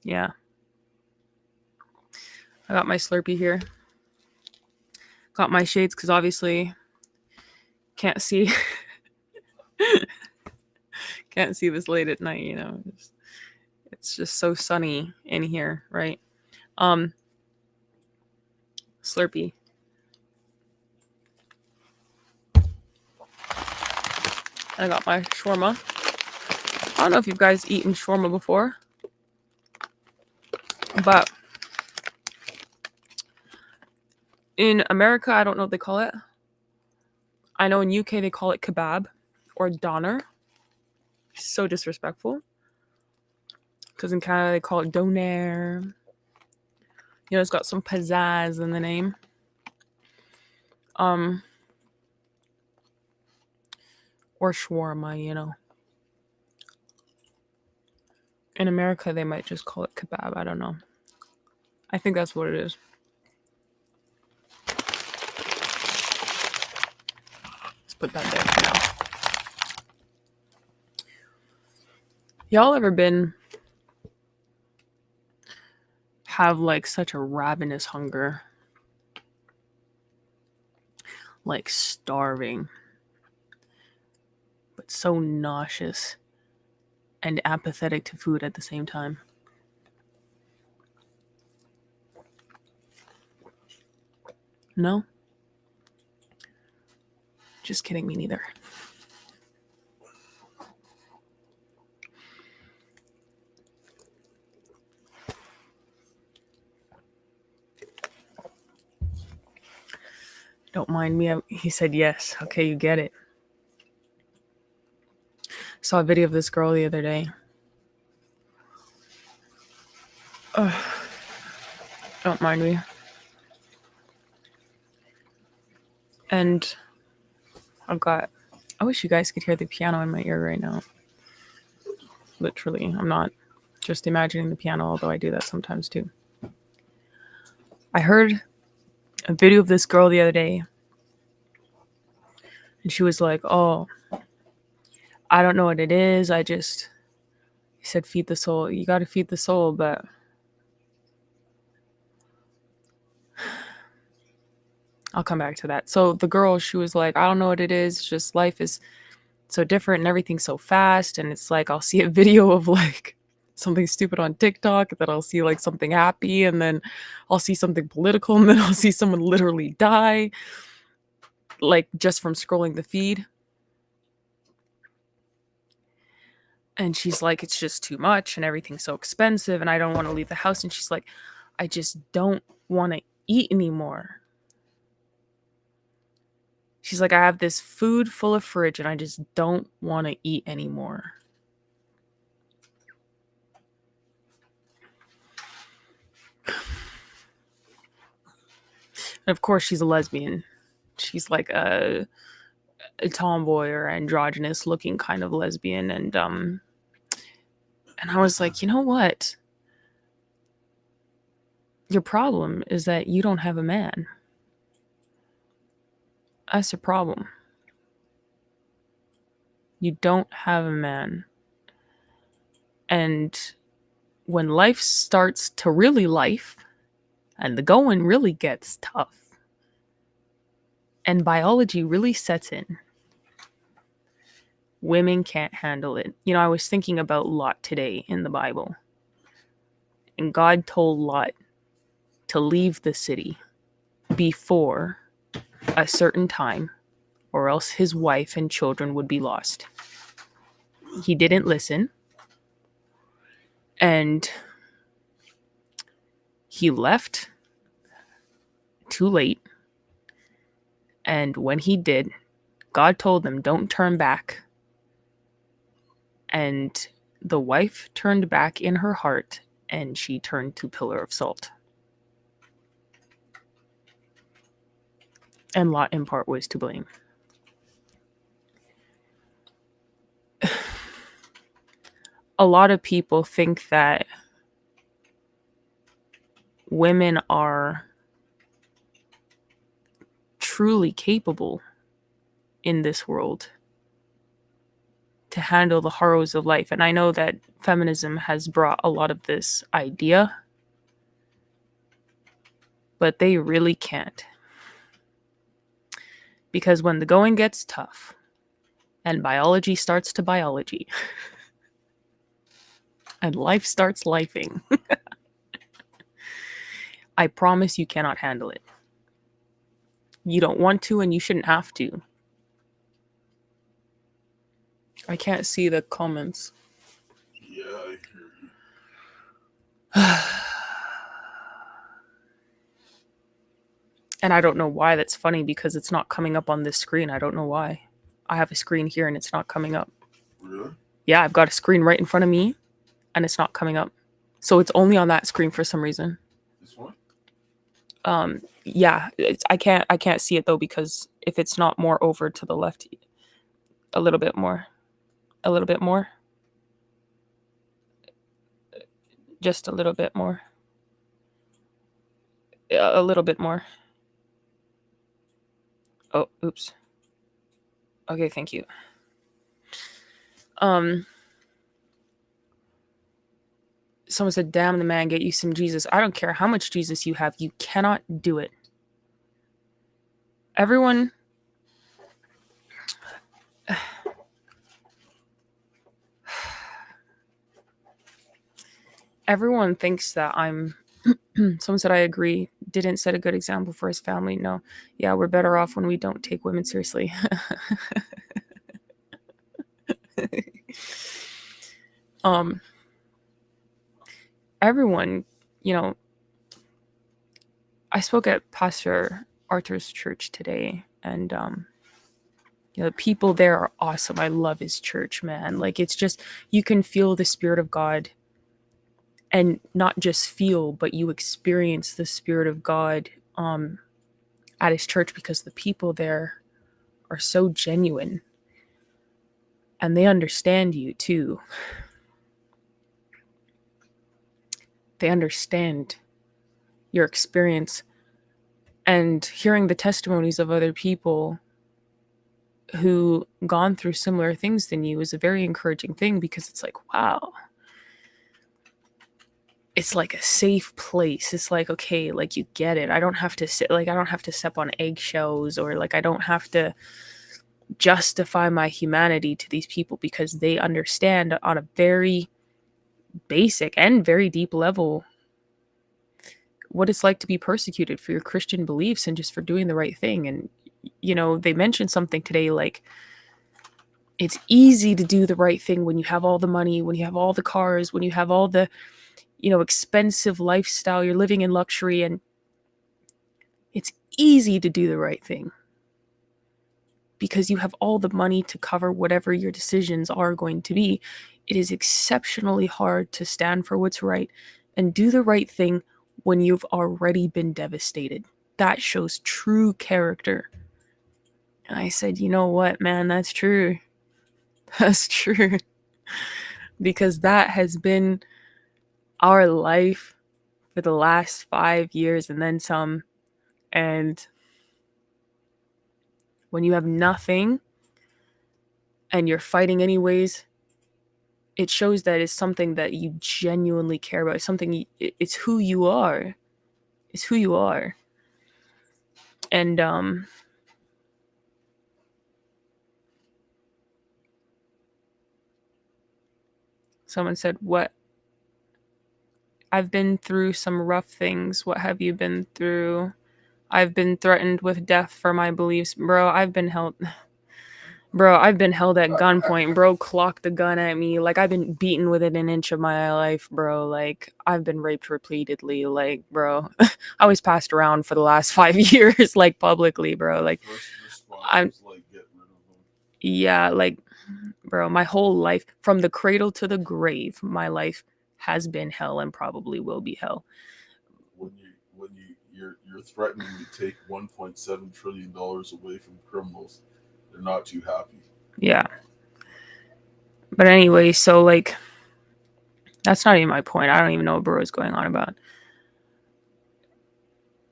Yeah. I got my Slurpee here. Got my shades because obviously can't see can't see this late at night, you know. It's just so sunny in here, right? Slurpee. I got my shawarma. I don't know if you guys eaten shawarma before, but in America, I don't know what they call it. I know in UK they call it kebab or doner. So disrespectful. Because in Canada they call it doner. You know, it's got some pizzazz in the name. Or shawarma, you know. In America they might just call it kebab. I don't know. I think that's what it is. Let's put that there for now. Y'all ever have like such a ravenous hunger? Like starving. But so nauseous and apathetic to food at the same time. No? Just kidding, me neither. Don't mind me. He said yes. Okay, you get it. Saw a video of this girl the other day. Don't mind me. And I wish you guys could hear the piano in my ear right now. Literally, I'm not just imagining the piano, although I do that sometimes too. I heard a video of this girl the other day, and she was like, "Oh, I don't know what it is. He said, feed the soul. You got to feed the soul, but I'll come back to that." So the girl, she was like, "I don't know what it is. Just life is so different and everything's so fast." And it's like, I'll see a video of like something stupid on TikTok, then I'll see like something happy, and then I'll see something political, and then I'll see someone literally die, like just from scrolling the feed. And she's like, it's just too much and everything's so expensive and I don't want to leave the house. And she's like, I just don't want to eat anymore. She's like, I have this food full of fridge and I just don't want to eat anymore. And of course, she's a lesbian. She's like a tomboy or androgynous looking kind of lesbian. And I was like, you know what? Your problem is that you don't have a man. That's your problem. You don't have a man. And when life starts to really life, and the going really gets tough, and biology really sets in, women can't handle it. You know, I was thinking about Lot today in the Bible. And God told Lot to leave the city before a certain time, or else his wife and children would be lost. He didn't listen. And he left too late. And when he did, God told him, don't turn back. And the wife turned back in her heart, and she turned to pillar of salt. And Lot in part was to blame. A lot of people think that women are truly capable in this world to handle the horrors of life. And I know that feminism has brought a lot of this idea, but they really can't. Because when the going gets tough and biology starts to biology and life starts lifing, I promise you cannot handle it. You don't want to, and you shouldn't have to. I can't see the comments. Yeah, I hear you. And I don't know why that's funny, because it's not coming up on this screen. I don't know why. I have a screen here and it's not coming up. Really? Yeah, I've got a screen right in front of me and it's not coming up. So it's only on that screen for some reason. This one? Yeah, I can't see it though, because if it's not more over to the left, a little bit more, just a little bit more, a little bit more. Oh, oops. Okay, thank you. Someone said, damn, the man, get you some Jesus. I don't care how much Jesus you have. You cannot do it. Everyone thinks that I'm someone said, I agree. Didn't set a good example for his family. No. Yeah, we're better off when we don't take women seriously. Everyone, I spoke at Pastor Arthur's church today, and the people there are awesome. I love his church, man. Like, it's just, you can feel the Spirit of God, and not just feel, but you experience the Spirit of God at his church, because the people there are so genuine and they understand you too. They understand your experience, and hearing the testimonies of other people who gone through similar things than you is a very encouraging thing, because it's like, wow, it's like a safe place. It's like, okay, like, you get it. I don't have to step on eggshells, or like, I don't have to justify my humanity to these people, because they understand on a very basic and very deep level what it's like to be persecuted for your Christian beliefs and just for doing the right thing. And they mentioned something today, like, it's easy to do the right thing when you have all the money, when you have all the cars, when you have all the expensive lifestyle, you're living in luxury, and it's easy to do the right thing because you have all the money to cover whatever your decisions are going to be. It is exceptionally hard to stand for what's right and do the right thing when you've already been devastated. That shows true character. And I said, you know what, man, that's true. That's true. Because that has been our life for the last 5 years and then some. And when you have nothing and you're fighting anyways, it shows that it's something that you genuinely care about. It's who you are. It's who you are. And someone said, what? I've been through some rough things. What have you been through? I've been threatened with death for my beliefs. Bro, I've been held at gunpoint. Bro clocked the gun at me. Like, I've been beaten within an inch of my life, bro. Like, I've been raped repeatedly. Like, bro, I was passed around for the last 5 years, like, publicly, bro. Like, I'm, Like, get rid of them. Yeah, like, bro, my whole life, from the cradle to the grave, my life has been hell and probably will be hell. When you're threatening to take $1.7 trillion away from criminals, they're not too happy. Yeah. But anyway, so, like, that's not even my point. I don't even know what bro is going on about.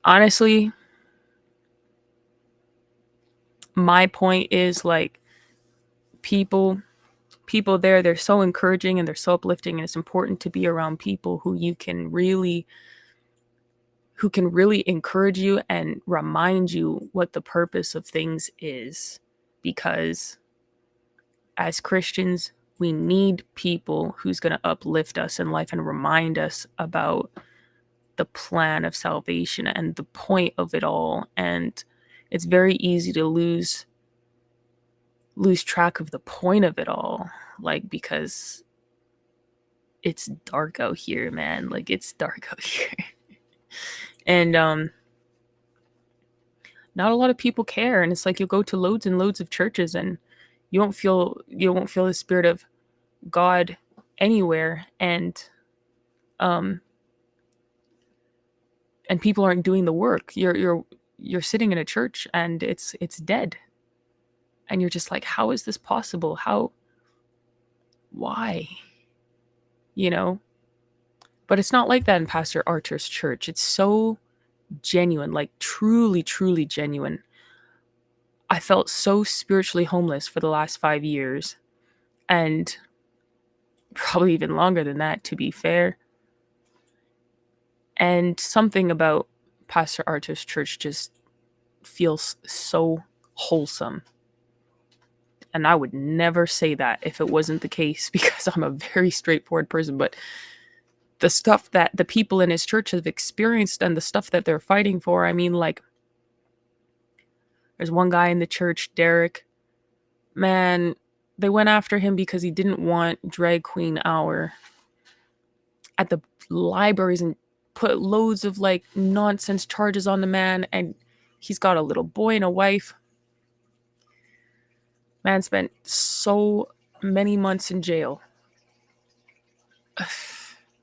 Honestly, my point is, like, people people there, they're so encouraging and they're so uplifting, and it's important to be around people who can really encourage you and remind you what the purpose of things is. Because as Christians, we need people who's going to uplift us in life and remind us about the plan of salvation and the point of it all. And it's very easy to lose track of the point of it all, like, because it's dark out here, man. Like, it's dark out here. And not a lot of people care, and it's like you'll go to loads and loads of churches and you won't feel the spirit of God anywhere, um and people aren't doing the work. You're sitting in a church and it's dead, and you're just like, how is this possible? Why? You know? But it's not like that in Pastor Archer's church. It's so genuine, like truly, truly genuine. I felt so spiritually homeless for the last 5 years, and probably even longer than that, to be fair. And something about Pastor Archer's church just feels so wholesome. And I would never say that if it wasn't the case, because I'm a very straightforward person. But the stuff that the people in his church have experienced and the stuff that they're fighting for, I mean, like, there's one guy in the church, Derek. Man, they went after him because he didn't want drag queen hour at the libraries and put loads of like nonsense charges on the man. And he's got a little boy and a wife. Man spent so many months in jail.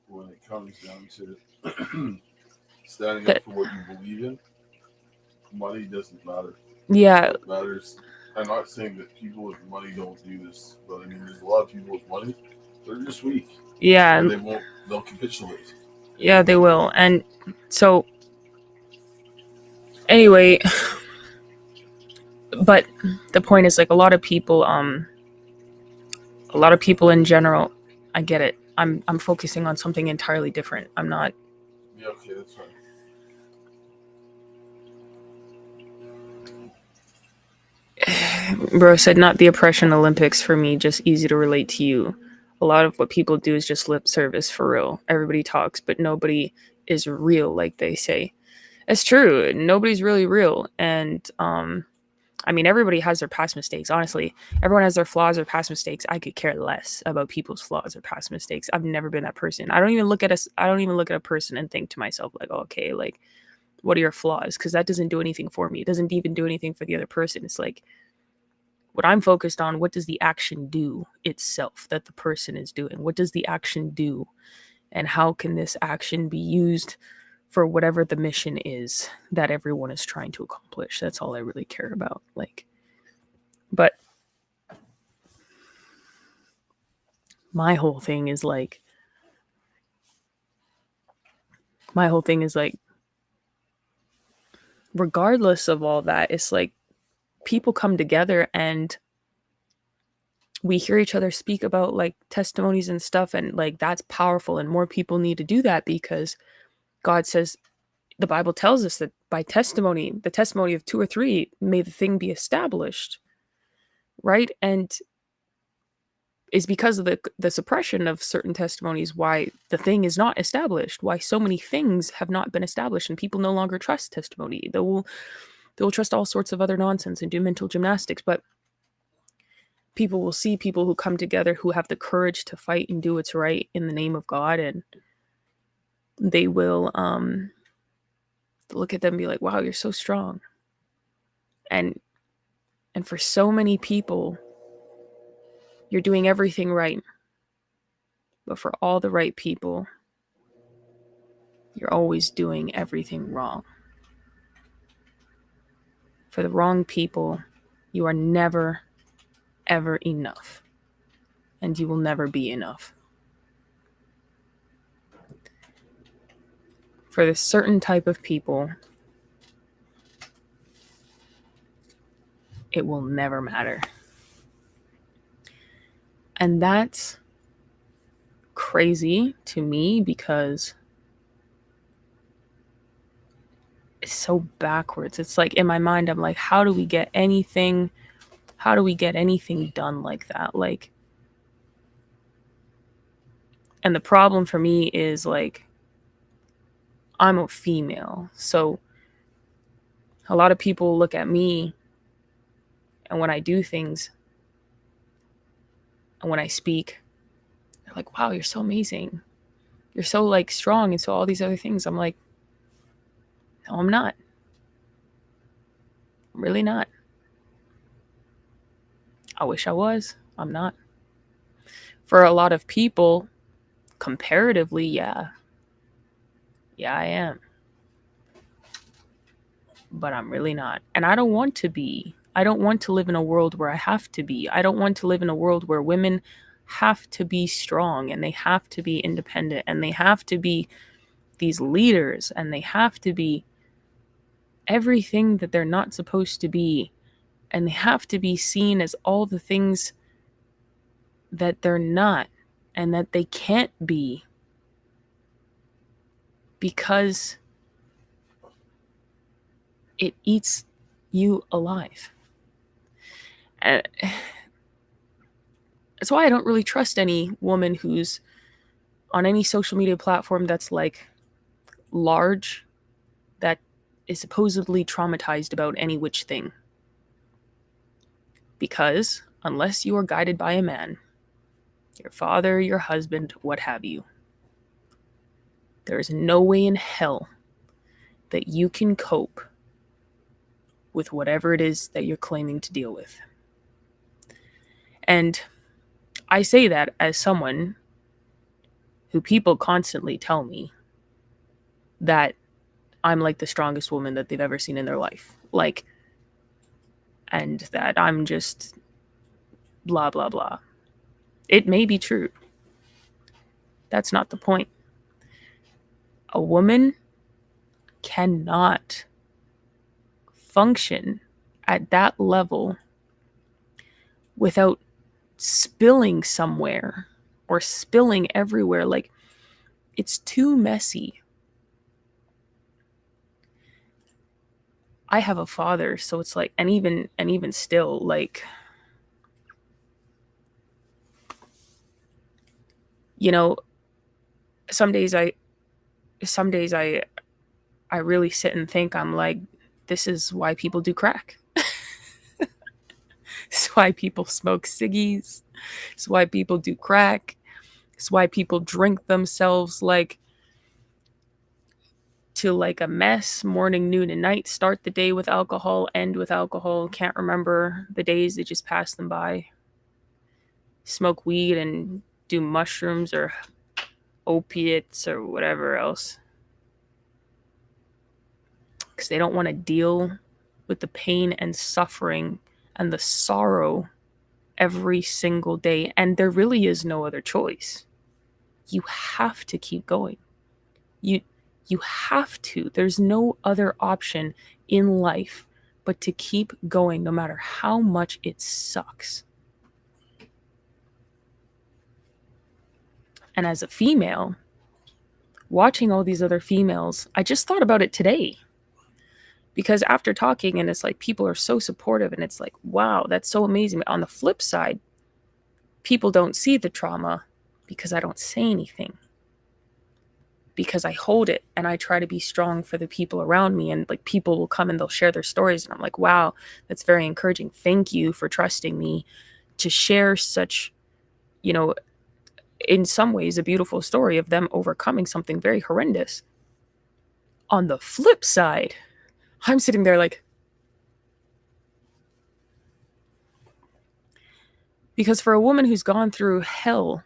When it comes down to standing up for what you believe in, money doesn't matter. Yeah. What matters. I'm not saying that people with money don't do this, but I mean, there's a lot of people with money, they're just weak. Yeah. And they'll capitulate. Yeah, they will. And so, anyway, but the point is, like, a lot of people in general, I get it. I'm focusing on something entirely different. I'm not. Yeah, okay, that's fine. Bro said, not the oppression Olympics for me, just easy to relate to you. A lot of what people do is just lip service, for real. Everybody talks, but nobody is real, like they say. It's true. Nobody's really real. And I mean, everybody has their past mistakes. Honestly, everyone has their flaws or past mistakes. I could care less about people's flaws or past mistakes. I've never been that person. I don't even look at a person and think to myself like, oh, okay, like, what are your flaws? Because that doesn't do anything for me. It doesn't even do anything for the other person. It's like, what I'm focused on, what does the action do itself that the person is doing? What does the action do? And how can this action be used for whatever the mission is that everyone is trying to accomplish? That's all I really care about. Like, but my whole thing is like, regardless of all that, it's like people come together and we hear each other speak about like testimonies and stuff, and like that's powerful, and more people need to do that, because God says, the Bible tells us that by testimony, the testimony of 2 or 3, may the thing be established, right? And is because of the suppression of certain testimonies why the thing is not established, why so many things have not been established, and people no longer trust testimony. They will trust all sorts of other nonsense and do mental gymnastics, but people will see people who come together who have the courage to fight and do what's right in the name of God, and they will look at them and be like, wow, you're so strong. And for so many people, you're doing everything right. But for all the right people, you're always doing everything wrong. For the wrong people, you are never, ever enough. And you will never be enough. For this certain type of people, it will never matter. And that's crazy to me because it's so backwards. It's like in my mind, I'm like, how do we get anything done like that? Like, and the problem for me is like, I'm a female. So a lot of people look at me and when I do things and when I speak, they're like, wow, you're so amazing. You're so like strong and so all these other things. I'm like, no, I'm not. I'm really not. I wish I was. I'm not. For a lot of people, comparatively, yeah. Yeah, I am. But I'm really not. And I don't want to be. I don't want to live in a world where I have to be. I don't want to live in a world where women have to be strong and they have to be independent and they have to be these leaders and they have to be everything that they're not supposed to be. And they have to be seen as all the things that they're not and that they can't be because it eats you alive. And that's why I don't really trust any woman who's on any social media platform that's like large, that is supposedly traumatized about any which thing. Because unless you are guided by a man, your father, your husband, what have you, there is no way in hell that you can cope with whatever it is that you're claiming to deal with. And I say that as someone who people constantly tell me that I'm like the strongest woman that they've ever seen in their life. Like, and that I'm just blah, blah, blah. It may be true. That's not the point. A woman cannot function at that level without spilling somewhere or spilling everywhere. Like, it's too messy. I have a father, so it's like, and even still, like, you know, some days I I really sit and think, I'm like, this is why people do crack. It's why people smoke ciggies. It's why people do crack. It's why people drink themselves like to like a mess, morning, noon, and night. Start the day with alcohol, end with alcohol. Can't remember the days that just pass them by. Smoke weed and do mushrooms or opiates or whatever else. Because they don't want to deal with the pain and suffering and the sorrow every single day. And there really is no other choice. You have to keep going. You have to. There's no other option in life but to keep going no matter how much it sucks. And as a female, watching all these other females, I just thought about it today. Because after talking, and it's like people are so supportive, and it's like, wow, that's so amazing. But on the flip side, people don't see the trauma because I don't say anything. Because I hold it and I try to be strong for the people around me. And like people will come and they'll share their stories. And I'm like, wow, that's very encouraging. Thank you for trusting me to share such, you know, in some ways, a beautiful story of them overcoming something very horrendous. On the flip side, I'm sitting there like, because for a woman who's gone through hell,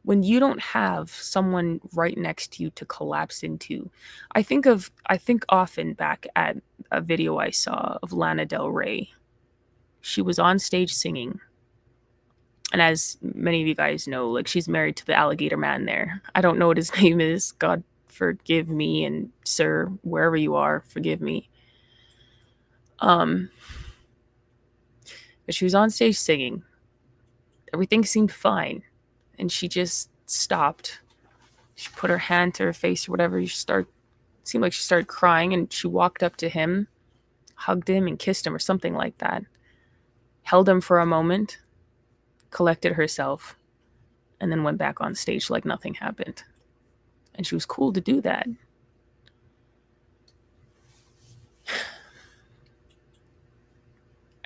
when you don't have someone right next to you to collapse into, I think often back at a video I saw of Lana Del Rey. She was on stage singing. And as many of you guys know, like she's married to the alligator man there. I don't know what his name is. God forgive me, and sir, wherever you are, forgive me. But she was on stage singing. Everything seemed fine. And she just stopped. She put her hand to her face or whatever. It seemed like she started crying, and she walked up to him, hugged him, and kissed him or something like that. Held him for a moment, collected herself, and then went back on stage like nothing happened. And she was cool to do that.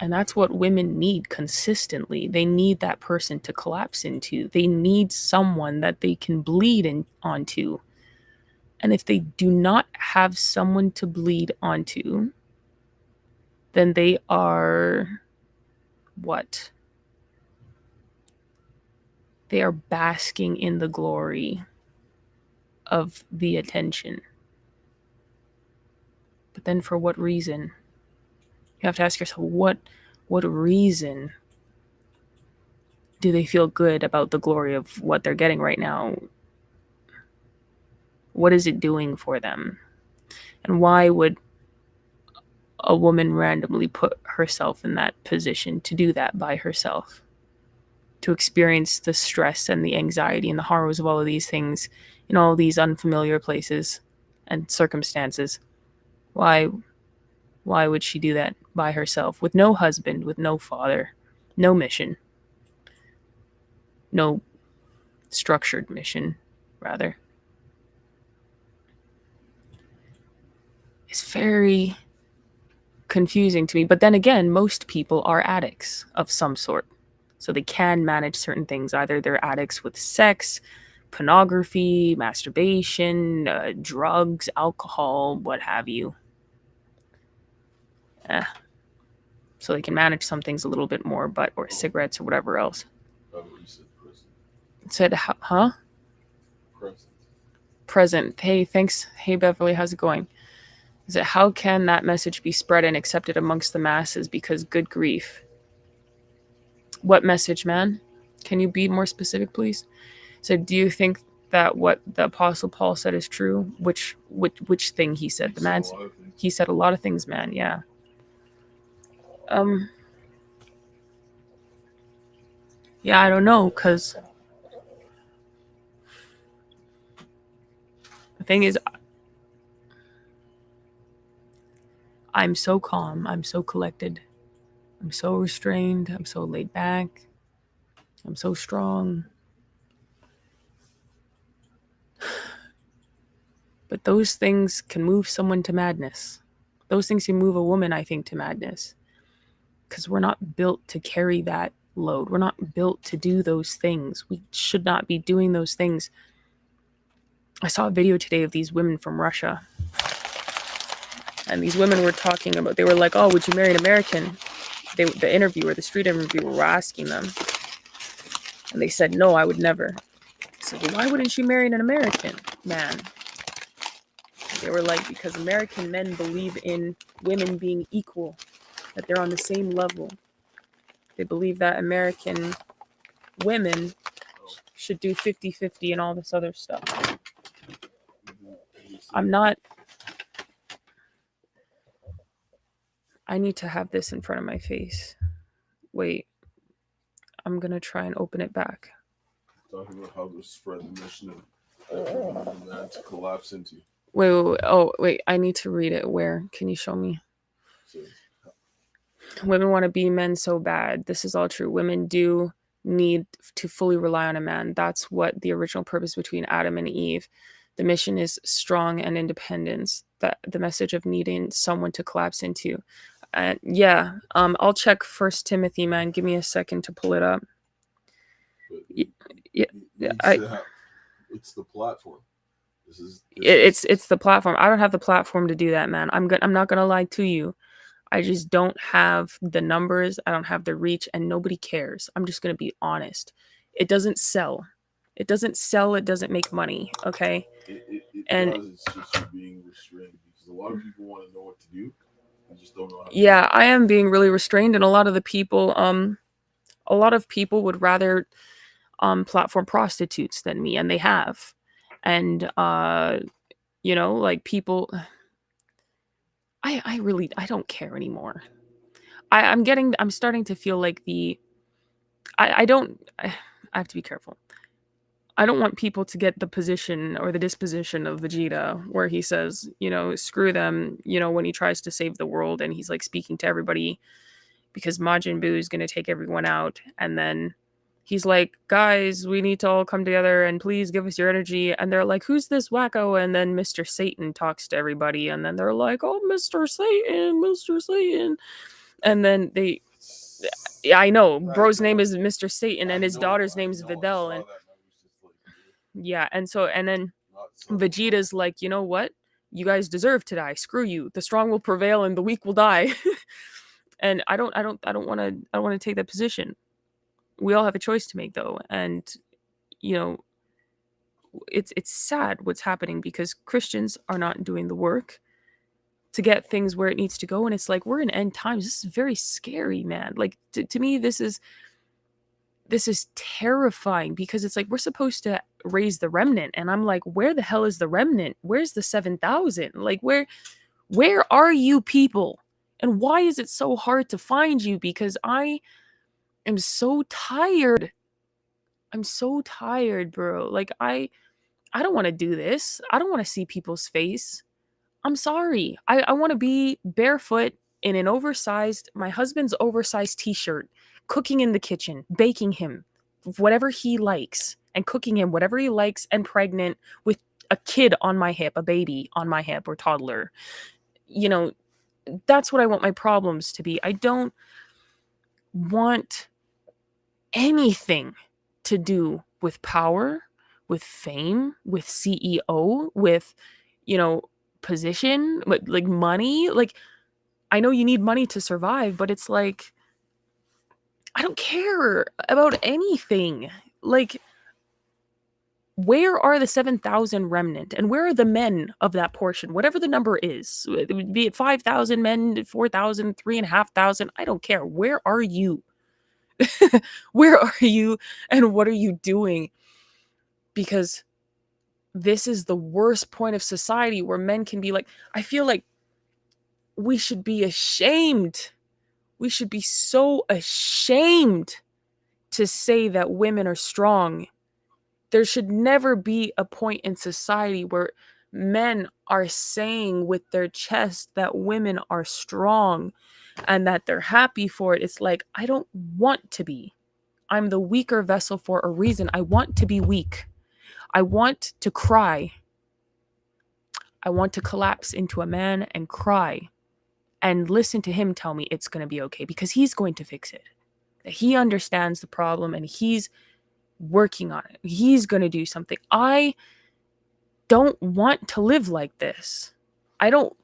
And that's what women need consistently. They need that person to collapse into. They need someone that they can bleed onto. And if they do not have someone to bleed onto, then they are what? They are basking in the glory of the attention. But then for what reason? You have to ask yourself, what reason do they feel good about the glory of what they're getting right now? What is it doing for them? And why would a woman randomly put herself in that position to do that by herself? To experience the stress and the anxiety and the horrors of all of these things in all these unfamiliar places and circumstances. Why would she do that by herself with no husband, with no father, no mission, no structured mission, rather? It's very confusing to me. But then again, most people are addicts of some sort. So they can manage certain things. Either they're addicts with sex, pornography, masturbation, drugs, alcohol, what have you. So they can manage some things a little bit more, or cigarettes or whatever else. Oh, you said present. It said, huh? Present. Present. Hey, thanks. Hey, Beverly, how's it going? Is it how can that message be spread and accepted amongst the masses? Because good grief. What message, man? Can you be more specific, please? So, do you think that what the Apostle Paul said is true? Which thing he said? The man. He said a lot of things, man. Yeah. Yeah, I don't know, cause the thing is, I'm so calm. I'm so collected. I'm so restrained. I'm so laid back. I'm so strong. But those things can move someone to madness. Those things can move a woman, I think, to madness. Because we're not built to carry that load. We're not built to do those things. We should not be doing those things. I saw a video today of these women from Russia. And these women were talking about, they were like, oh, would you marry an American? The street interviewer were asking them. And they said, no, I would never. I said, well, why wouldn't you marry an American man? They were like, because American men believe in women being equal, that they're on the same level. They believe that American women should do 50-50 and all this other stuff. I need to have this in front of my face. Wait, I'm going to try and open it back. Talking about how to spread the mission of man to collapse into. Wait. Oh, wait, I need to read it. Where? Can you show me? Women want to be men so bad. This is all true. Women do need to fully rely on a man. That's what the original purpose between Adam and Eve. The mission is strong and independence. That the message of needing someone to collapse into. I'll check First Timothy, man. Give me a second to pull it up. It's the platform. It's the platform. I don't have the platform to do that, man. I'm not gonna lie to you. I just don't have the numbers. I don't have the reach, and nobody cares. I'm just gonna be honest. It doesn't sell. It doesn't make money. Okay. It's just you being restrained because a lot of people want to know what to do. I just don't know how to do it. I am being really restrained, and a lot of people would rather platform prostitutes than me, and they have. And like people, I don't care anymore. I'm starting to feel like I don't. I have to be careful. I don't want people to get the position or the disposition of Vegeta where he says, screw them, when he tries to save the world and he's like speaking to everybody because Majin Buu is going to take everyone out. And then he's like, guys, we need to all come together and please give us your energy. And they're like, who's this wacko? And then Mr. Satan talks to everybody. And then they're like, oh, Mr. Satan, Mr. Satan. And then yeah, I know. Bro's name is Mr. Satan and his daughter's name is Videl. And yeah, and then Vegeta's like, you know what? You guys deserve to die. Screw you. The strong will prevail and the weak will die. And I don't want to take that position. We all have a choice to make though, and you know, it's sad what's happening because Christians are not doing the work to get things where it needs to go, and it's like we're in end times. This is very scary, man. Like to me, this is terrifying because it's like we're supposed to raise the remnant, and I'm like, where the hell is the remnant? Where's the 7,000? Like where are you people? And why is it so hard to find you? Because I am so tired. I'm so tired, bro. Like I don't want to do this. I don't want to see people's face. I'm sorry. I want to be barefoot in an my husband's oversized t-shirt, cooking in the kitchen, baking him whatever he likes and cooking him whatever he likes and pregnant with a kid on my hip, a baby on my hip or toddler. That's what I want my problems to be. I don't want anything to do with power, with fame, with CEO, with, position, like money. Like, I know you need money to survive, but it's like, I don't care about anything. Like, where are the 7,000 remnant and where are the men of that portion? Whatever the number is, be it 5,000 men, 4,000, 3,500, I don't care. Where are you? Where are you and what are you doing? Because this is the worst point of society where men can be like, I feel like we should be ashamed. We should be so ashamed to say that women are strong. There should never be a point in society where men are saying with their chest that women are strong and that they're happy for it. It's like, I don't want to be. I'm the weaker vessel for a reason. I want to be weak. I want to cry. I want to collapse into a man and cry and listen to him tell me it's going to be okay because he's going to fix it. He understands the problem and he's working on it. He's going to do something. I don't want to live like this. I don't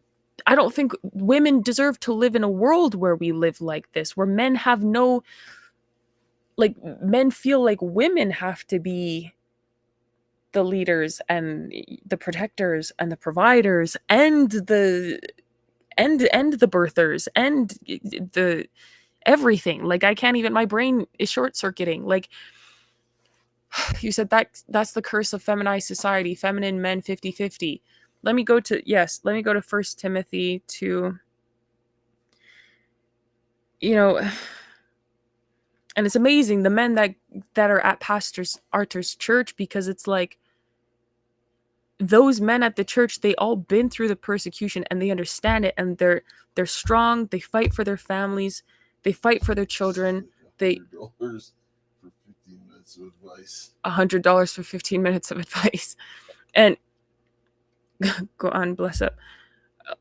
think women deserve to live in a world where we live like this, where men have no, like, men feel like women have to be the leaders and the protectors and the providers and the birthers and the everything. Like, I can't even, my brain is short circuiting. Like, you said that's the curse of feminized society, feminine men 50-50. Let me go to First Timothy 2. And it's amazing the men that are at Pastor Arthur's church, because it's like those men at the church, they all been through the persecution and they understand it, and they're strong. They fight for their families. They fight for their children. They $100 for 15 minutes of advice. $100 for 15 minutes of advice. And go on, bless up.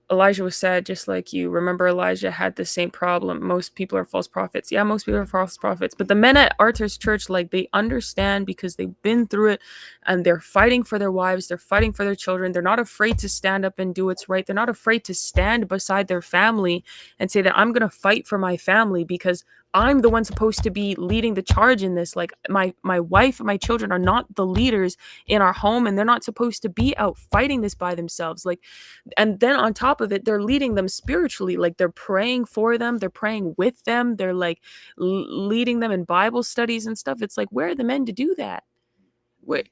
Elijah was sad just like you. Remember, Elijah had the same problem. Most people are false prophets. Yeah, most people are false prophets. But the men at Arthur's church, like, they understand because they've been through it, and they're fighting for their wives. They're fighting for their children. They're not afraid to stand up and do what's right. They're not afraid to stand beside their family and say that I'm going to fight for my family because I'm the one supposed to be leading the charge in this. Like, my wife and my children are not the leaders in our home, and they're not supposed to be out fighting this by themselves. Like, and then on top of it, they're leading them spiritually. Like, they're praying for them, they're praying with them, they're like leading them in Bible studies and stuff. It's like, where are the men to do that? Wait,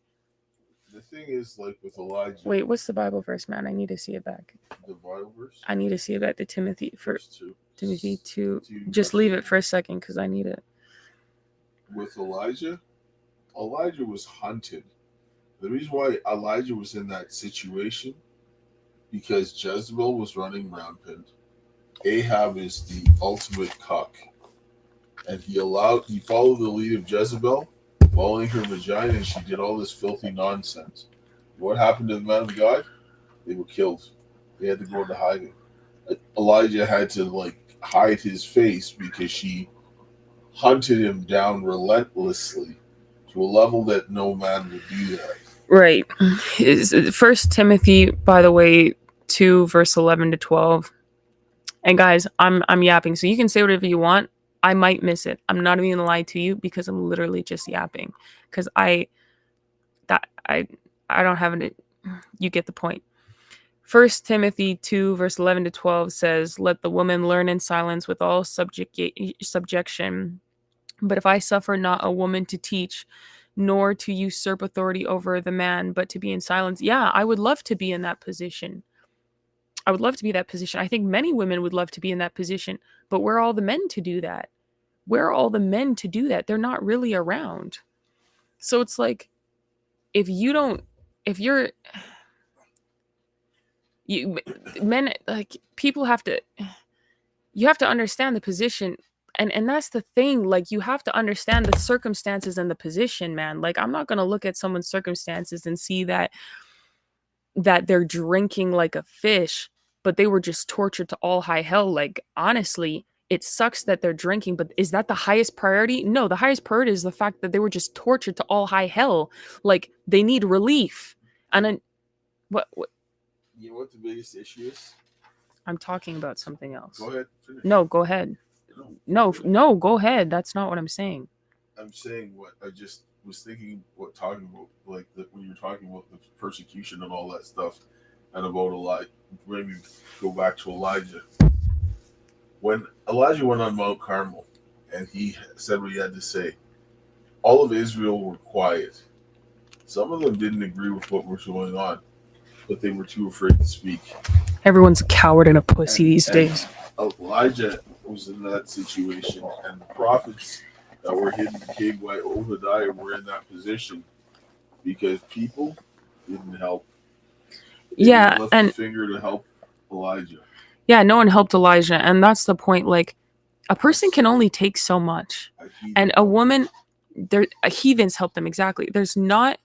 the thing is, like, with Elijah. Wait, what's the Bible verse, man? I need to see it back. The Bible verse? I need to see it back. The Timothy 2. Just Verse leave it 2. for a second because I need it. with Elijah, Elijah was hunted. The reason why Elijah was in that situation because Jezebel was running rampant. Ahab is the ultimate cuck, and he followed the lead of Jezebel, following her vagina, and she did all this filthy nonsense. What happened to the man of God? They were killed. They had to go into hiding. Elijah had to like hide his face because she hunted him down relentlessly to a level that no man would do that. Right. First Timothy, by the way, 2 verse 11 to 12. And guys, I'm yapping, so you can say whatever you want. I might miss it. I'm not even gonna lie to you because I'm literally just yapping. Because that I don't have it. You get the point. First Timothy 2 verse 11 to 12 says, "Let the woman learn in silence with all subjection. But if I suffer not a woman to teach, nor to usurp authority over the man, but to be in silence." Yeah, I would love to be in that position. I would love to be that position. I think many women would love to be in that position, but where are all the men to do that? Where are all the men to do that? They're not really around. So it's like, if you don't, if you're, you, men, like, people have to, you have to understand the position. And that's the thing, like, you have to understand the circumstances and the position, man. Like, I'm not going to look at someone's circumstances and see that they're drinking like a fish, but they were just tortured to all high hell. Like, honestly, it sucks that they're drinking, but is that the highest priority? No, the highest priority is the fact that they were just tortured to all high hell. Like, they need relief. And then what You know what the biggest issue is? I'm talking about something else. Go ahead. Finish. No, go ahead. No, go ahead. That's not what I'm saying. I'm saying what I just was thinking. What talking about, like when you're talking about the persecution and all that stuff, and about Elijah. Maybe go back to Elijah. When Elijah went on Mount Carmel, and he said what he had to say, all of Israel were quiet. Some of them didn't agree with what was going on, but they were too afraid to speak. Everyone's a coward and a pussy these days. Elijah was in that situation, and the prophets that were hidden in the cave by Obadiah were in that position because people didn't help. They Yeah, didn't lift and a finger to help Elijah. yeah, no one helped Elijah, and that's the point. Like, a person can only take so much, and a woman, heathens help them. Exactly. There's not,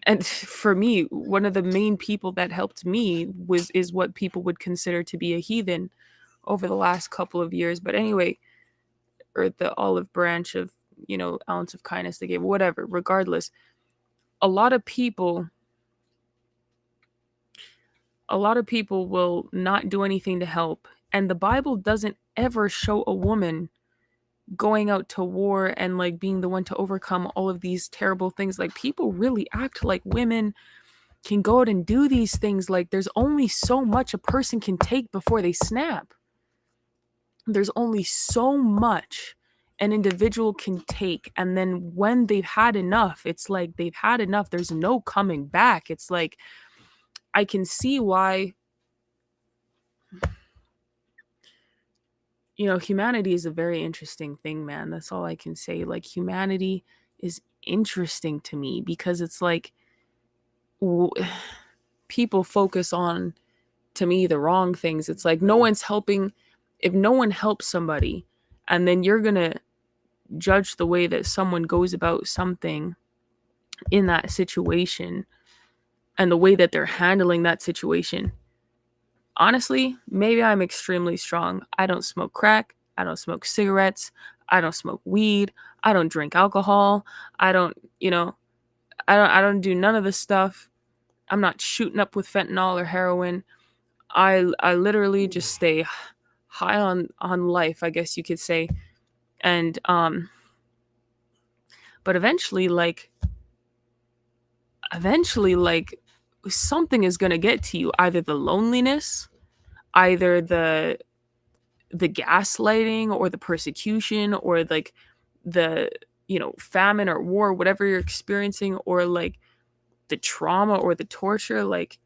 and for me, one of the main people that helped me is what people would consider to be a heathen over the last couple of years. But anyway, or the olive branch of, ounce of kindness they gave, whatever. Regardless, a lot of people a lot of people will not do anything to help, and the Bible doesn't ever show a woman going out to war and like being the one to overcome all of these terrible things. Like, people really act like women can go out and do these things. Like, there's only so much a person can take before they snap. There's only so much an individual can take, and then when they've had enough, it's like they've had enough. There's no coming back. It's like, I can see why, humanity is a very interesting thing, man. That's all I can say. Like, humanity is interesting to me because it's like, w- people focus on, to me, the wrong things. It's like, no one's helping. If no one helps somebody, and then you're gonna judge the way that someone goes about something in that situation and the way that they're handling that situation. Honestly, maybe I'm extremely strong. I don't smoke crack. I don't smoke cigarettes. I don't smoke weed. I don't drink alcohol. I don't, I don't do none of this stuff. I'm not shooting up with fentanyl or heroin. I literally just stay high on life, I guess you could say. And but eventually, something is going to get to you, either the loneliness, either the gaslighting, or the persecution, or like the famine or war, whatever you're experiencing, or like the trauma or the torture. Like,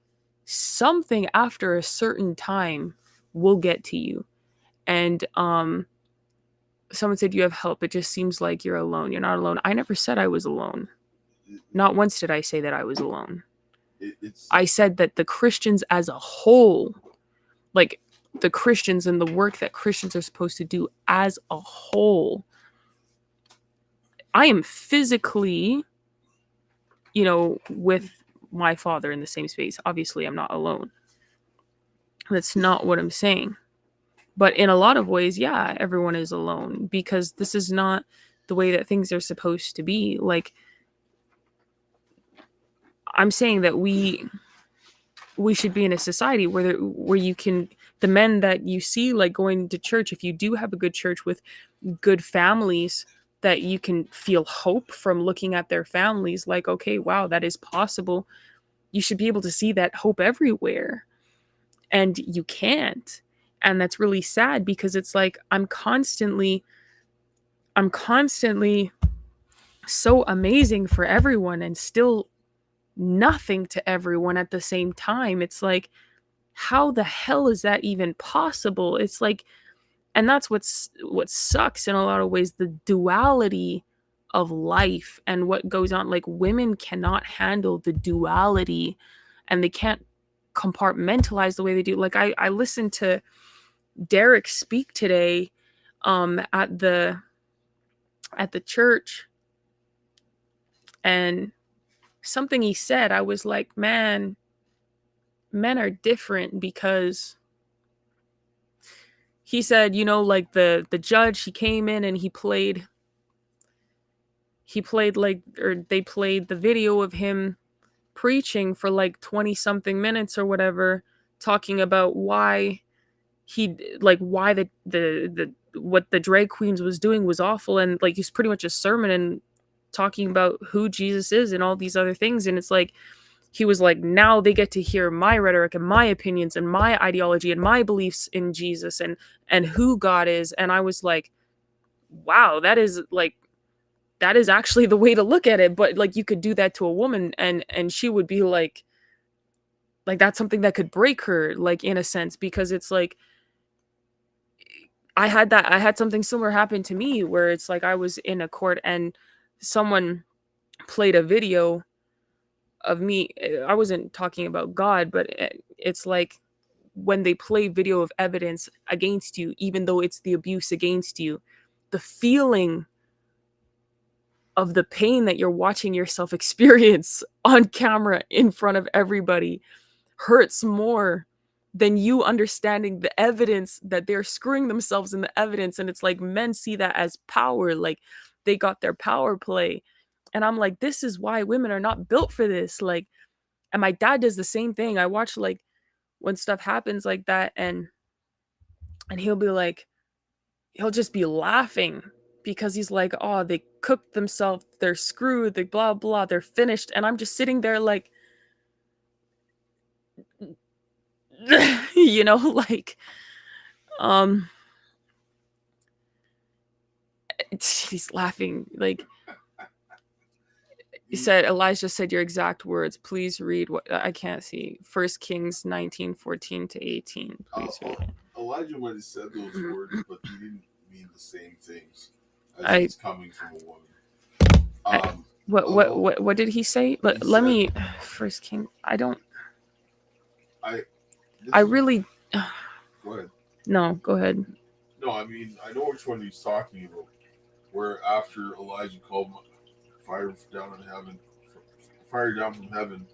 something after a certain time will get to you. And someone said you have help. It just seems like you're alone. You're not alone. I never said I was alone. It, Not once did I say that I was alone. it's I said that the Christians as a whole, like the Christians and the work that Christians are supposed to do as a whole, I am physically, with my father in the same space. Obviously, I'm not alone. That's not what I'm saying. But in a lot of ways, yeah, everyone is alone because this is not the way that things are supposed to be. Like, I'm saying that we should be in a society where you can, the men that you see like going to church, if you do have a good church with good families, that you can feel hope from looking at their families, like, okay, wow, that is possible. You should be able to see that hope everywhere, and you can't. And that's really sad because it's like I'm constantly so amazing for everyone and still nothing to everyone at the same time. It's like, how the hell is that even possible? It's like, and that's what sucks in a lot of ways, the duality of life and what goes on. Like, women cannot handle the duality, and they can't compartmentalize the way they do. Like, I listened to Derek speak today at the church, and something he said, I was like, man, men are different. Because he said, like the judge, he came in and he played like, or they played the video of him preaching for like 20 something minutes or whatever, talking about why he, like, why the what the drag queens was doing was awful, and like he's pretty much a sermon and talking about who Jesus is and all these other things. And it's like, he was like, now they get to hear my rhetoric and my opinions and my ideology and my beliefs in Jesus and who God is. And I was like, wow, that is actually the way to look at it. But like, you could do that to a woman, and she would be like that's something that could break her, like, in a sense. Because it's like, I had something similar happen to me, where it's like I was in a court and someone played a video of me. I wasn't talking about God, but it's like, when they play video of evidence against you, even though it's the abuse against you, the feeling of the pain that you're watching yourself experience on camera in front of everybody hurts more than you understanding the evidence, that they're screwing themselves in the evidence. And it's like, men see that as power, like they got their power play. And I'm like, this is why women are not built for this. Like, and my dad does the same thing. I watch, like, when stuff happens like that, and he'll be like, he'll just be laughing because he's like, oh, they cooked themselves, they're screwed, they blah blah, they're finished. And I'm just sitting there like, like, um he's laughing. Like, he said, Elijah said your exact words. Please read what I can't see. 1 Kings 19:14-18. Please read it. Elijah might have said those words, but he didn't mean the same things as I, it's coming from a woman. I what what Although what what did he say? he Let said, me, First King. I don't. I I this is really. go ahead. No, go ahead. No, I mean I know which one he's talking about. Where after Elijah called fire down in heaven, fire down from heaven,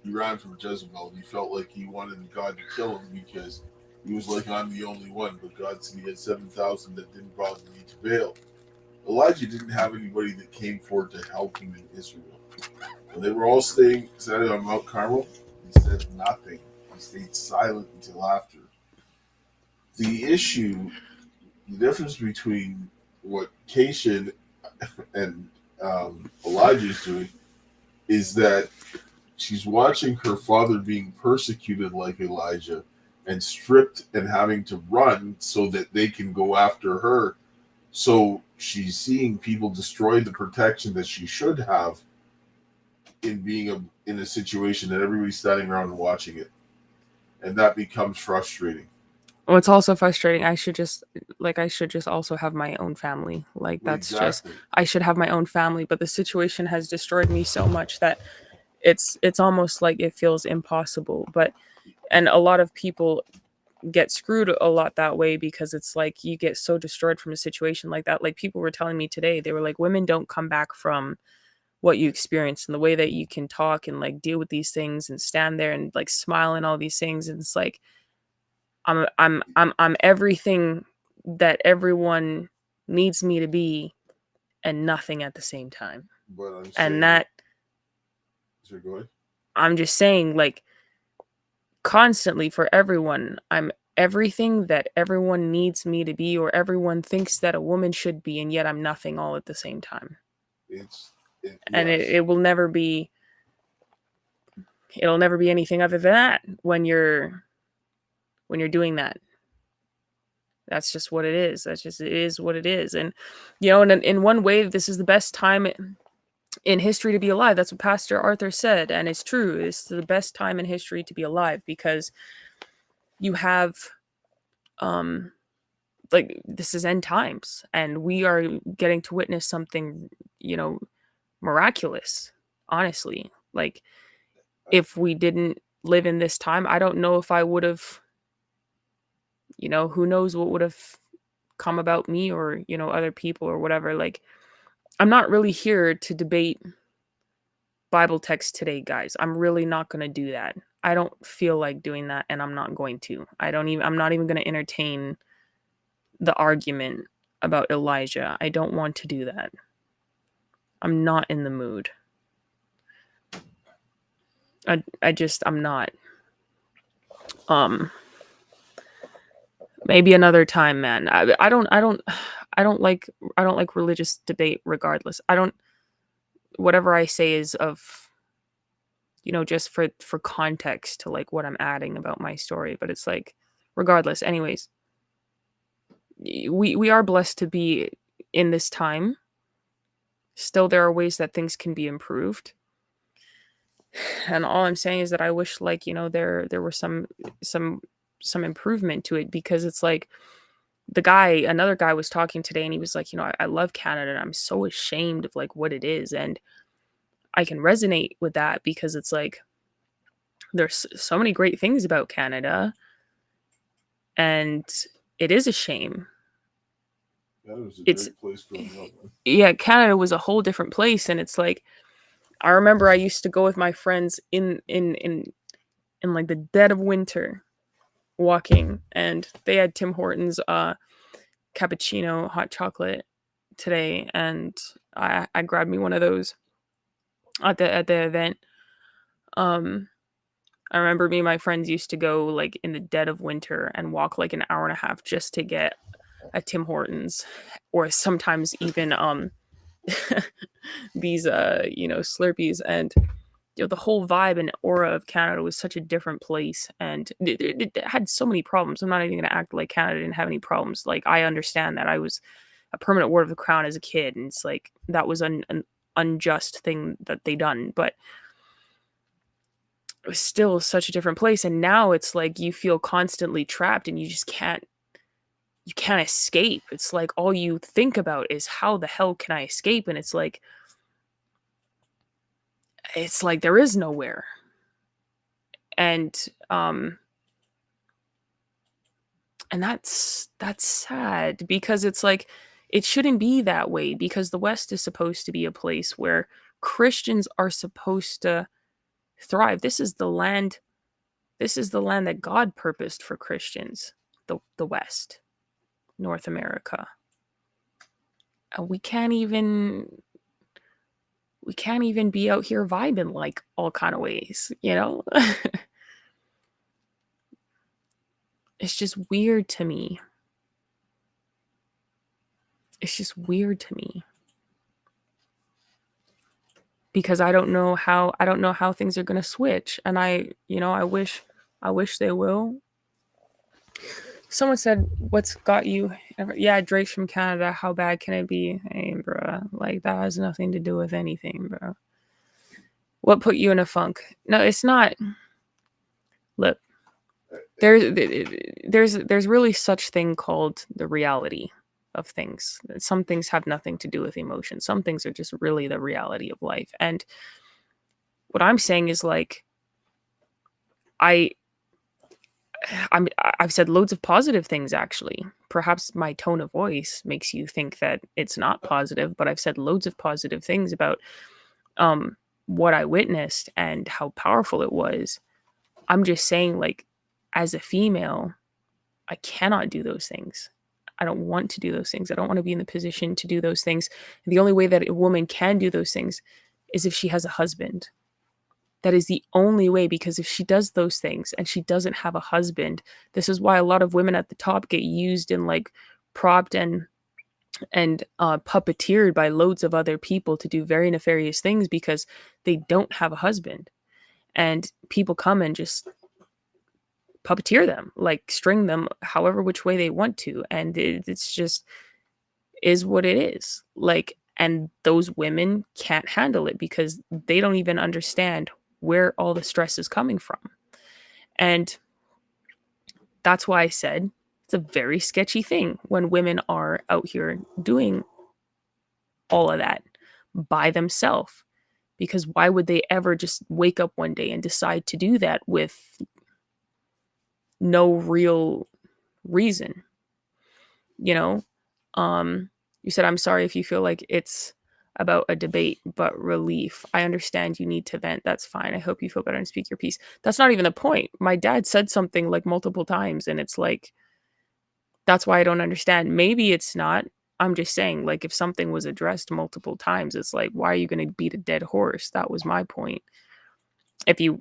he ran from Jezebel. He felt like he wanted God to kill him because he was like, I'm the only one. But God said he had 7,000 that didn't bother me to bail. Elijah didn't have anybody that came forward to help him in Israel. When they were all staying standing on Mount Carmel, he said nothing. He stayed silent until after. The issue, the difference between what Kaysha and Elijah is doing is that she's watching her father being persecuted like Elijah and stripped and having to run so that they can go after her. So she's seeing people destroy the protection that she should have in being in a situation that everybody's standing around and watching it. And that becomes frustrating. Well, it's also frustrating. I should just also have my own family. Like that's just Exactly. I should have my own family, but the situation has destroyed me so much that it's almost like it feels impossible. But and a lot of people get screwed a lot that way because it's like you get so destroyed from a situation like that. Like people were telling me today, they were like, women don't come back from what you experience, and the way that you can talk and like deal with these things and stand there and like smile and all these things. And it's like I'm everything that everyone needs me to be and nothing at the same time. But I'm And saying, that so go ahead. I'm just saying, like, constantly for everyone, I'm everything that everyone needs me to be, or everyone thinks that a woman should be, and yet I'm nothing all at the same time. It's And yes, it will never be, it'll never be anything other than that when you're doing that. That's just what it is. That's just, it is what it is. And you know, and in one way, this is the best time in history to be alive. That's what Pastor Arthur said, and it's true. It's the best time in history to be alive because you have um like, this is end times, and we are getting to witness something, you know, miraculous. Honestly, like, if we didn't live in this time, I don't know if I would have, you know, who knows what would have come about me, or you know, other people or whatever. Like, I'm not really here to debate Bible text today, guys. I'm really not going to do that. I don't feel like doing that, and I'm not going to. I'm not even going to entertain the argument about Elijah. I don't want to do that. I'm not in the mood. I'm not. Um Maybe another time, man. I don't like religious debate regardless. I don't Whatever I say is of, you know, just for context to like what I'm adding about my story, but it's like regardless. Anyways, we are blessed to be in this time. Still there are ways that things can be improved. And all I'm saying is that I wish, like, you know, there was some some improvement to it, because it's like another guy was talking today, and he was like, you know, I love Canada, and I'm so ashamed of like what it is. And I can resonate with that, because it's like there's so many great things about Canada, and it is a shame. that was a It's great place growing up, man. Yeah, Canada was a whole different place, and it's like I remember I used to go with my friends in like the dead of winter walking, and they had Tim Hortons cappuccino hot chocolate today, and I grabbed me one of those at the event. Um, I remember me and my friends used to go like in the dead of winter and walk like an hour and a half just to get a Tim Hortons, or sometimes even these you know, Slurpees. And you know, the whole vibe and aura of Canada was such a different place, and it had so many problems. I'm not even going to act like Canada didn't have any problems. Like, I understand that I was a permanent ward of the crown as a kid, and it's like that was an unjust thing that they done, but it was still such a different place. And now it's like you feel constantly trapped, and you just can't escape. It's like all you think about is how the hell can I escape, and it's like there is nowhere. And and that's sad, because it's like it shouldn't be that way, because the West is supposed to be a place where Christians are supposed to thrive. This is the land that God purposed for Christians, the West, North America. And we can't even be out here vibing like all kind of ways, you know? It's just weird to me. It's just weird to me, because I don't know how things are going to switch, and you know, I wish they will. Someone said, "What's got you?" Yeah, Drake's from Canada. How bad can it be? Hey, bro, like that has nothing to do with anything, bro. What put you in a funk? No, it's not. Look, there's really such thing called the reality of things. Some things have nothing to do with emotion. Some things are just really the reality of life. And what I'm saying is like I I've said loads of positive things actually. Perhaps my tone of voice makes you think that it's not positive, but I've said loads of positive things about um what I witnessed and how powerful it was. I'm just saying like as a female, I cannot do those things. I don't want to do those things. I don't want to be in the position to do those things. And the only way that a woman can do those things is if she has a husband. That is the only way, because if she does those things and she doesn't have a husband, this is why a lot of women at the top get used and like propped and puppeteered by loads of other people to do very nefarious things because they don't have a husband. And people come and just puppeteer them, like string them however which way they want to. And it's just is what it is. Like, and those women can't handle it because they don't even understand where all the stress is coming from. And that's why I said it's a very sketchy thing when women are out here doing all of that by themselves. Because why would they ever just wake up one day and decide to do that with no real reason? You know, you said, I'm sorry if you feel like it's about a debate, but relief. I understand you need to vent. That's fine. I hope you feel better and speak your piece. That's not even the point. My dad said something like multiple times, and it's like, that's why I don't understand. Maybe it's not. I'm just saying, like, if something was addressed multiple times, it's like, why are you going to beat a dead horse? That was my point. If you,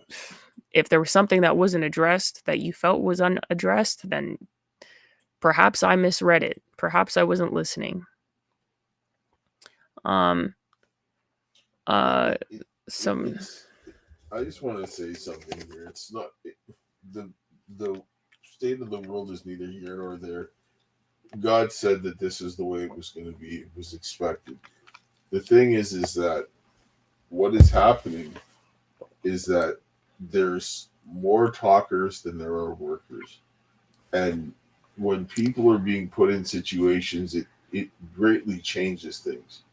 if there was something that wasn't addressed that you felt was unaddressed, then perhaps I misread it. Perhaps I wasn't listening. Um, uh, It, some, it's. I just want to say something here. It's not the the state of the world is neither here nor there. God said that this is the way it was going to be. It was expected. The thing is that what is happening is that there's more talkers than there are workers, and when people are being put in situations, it greatly changes things.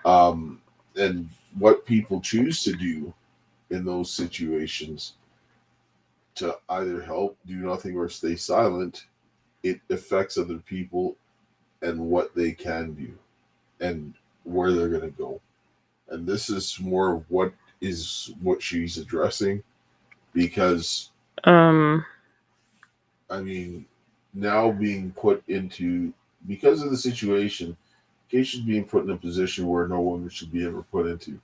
Um, and what people choose to do in those situations to either help, do nothing, or stay silent, it affects other people and what they can do and where they're going to go. And this is more of what she's addressing because um, I mean, now being put into because of the situation, Keisha's being put in a position where no woman should be ever put into.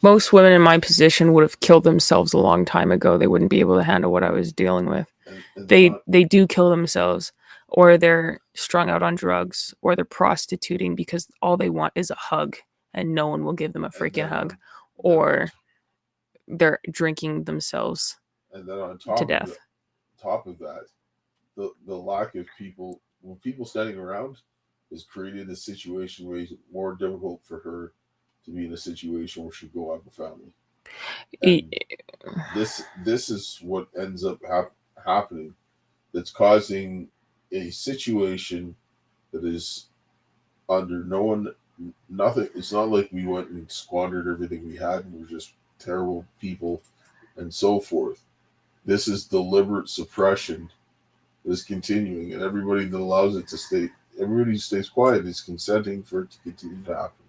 most women in my position would have killed themselves a long time ago. They wouldn't be able to handle what I was dealing with. And then They do kill themselves, or they're strung out on drugs, or they're prostituting because all they want is a hug and no one will give them a and freaking then hug, then on or they're drinking themselves and then on to death. top of that, the lack of people when people standing around has created a situation where it's more difficult for her to be in a situation where she go have a family. E- And this is what ends up happening that's causing a situation that is under no one nothing. It's not like we went and squandered everything we had and we're just terrible people and so forth. This is deliberate suppression is continuing, and everybody that allows it to stay, everybody who stays quiet is consenting for it to continue to happen.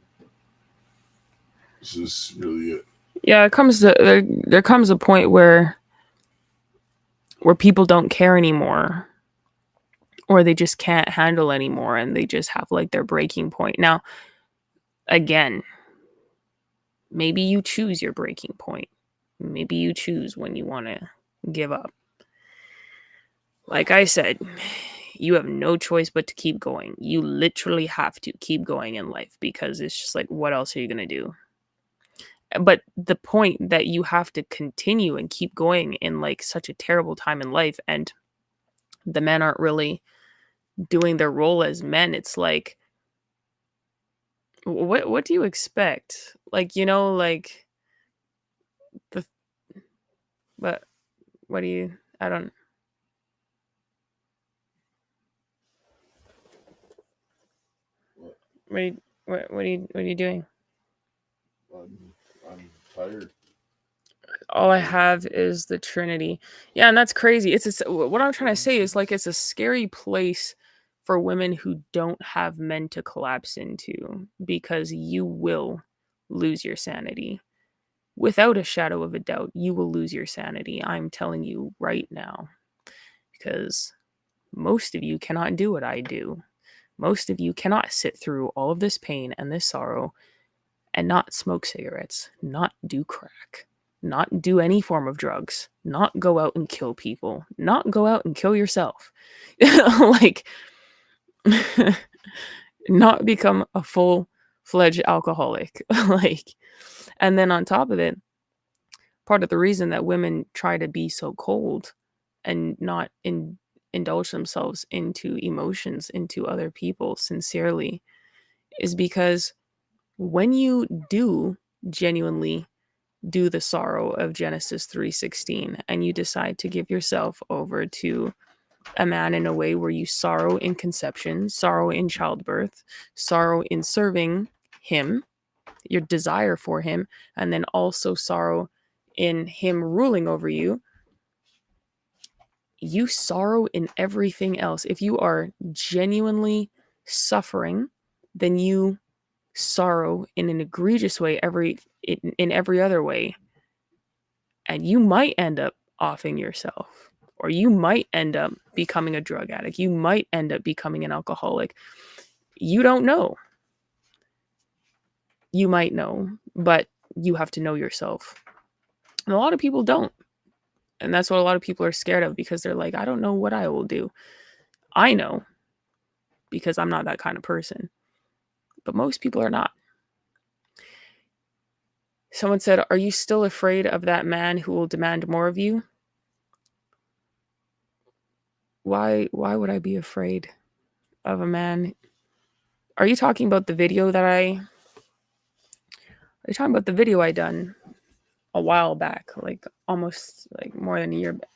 This is really it. yeah, it comes to there comes a point where people don't care anymore, or they just can't handle anymore, and they just have like their breaking point. Now, again, maybe you choose your breaking point. Maybe you choose when you want to give up. Like I said, you have no choice but to keep going. You literally have to keep going in life because it's just like, what else are you going to do? But the point that you have to continue and keep going in like such a terrible time in life, and the men aren't really doing their role as men, it's like, what do you expect? Like, like the, but what do you, I don't. What are you doing? I'm I'm tired. All I have is the Trinity. Yeah, and that's crazy. What I'm trying to say is like it's a scary place for women who don't have men to collapse into because you will lose your sanity. Without a shadow of a doubt, you will lose your sanity. I'm telling you right now because most of you cannot do what I do. Most of you cannot sit through all of this pain and this sorrow and not smoke cigarettes, not do crack, not do any form of drugs, not go out and kill people, not go out and kill yourself. Like, not become a full fledged alcoholic. Like, and then on top of it, part of the reason that women try to be so cold and not indulge themselves into emotions into other people sincerely is because when you do genuinely do the sorrow of Genesis 3:16 and you decide to give yourself over to a man in a way where you sorrow in conception, sorrow in childbirth, sorrow in serving him, your desire for him, and then also sorrow in him ruling over you, you sorrow in everything else. If you are genuinely suffering, then you sorrow in an egregious way in every other way, and you might end up offing yourself, or you might end up becoming a drug addict, you might end up becoming an alcoholic. You don't know. You might know, but you have to know yourself, and a lot of people don't. And that's what a lot of people are scared of because they're like, I don't know what I will do. I know because I'm not that kind of person, but most people are not. Someone said, are you still afraid of that man who will demand more of you? Why would I be afraid of a man? Are you talking about the video that are you talking about the video I done a while back, like almost like more than a year back?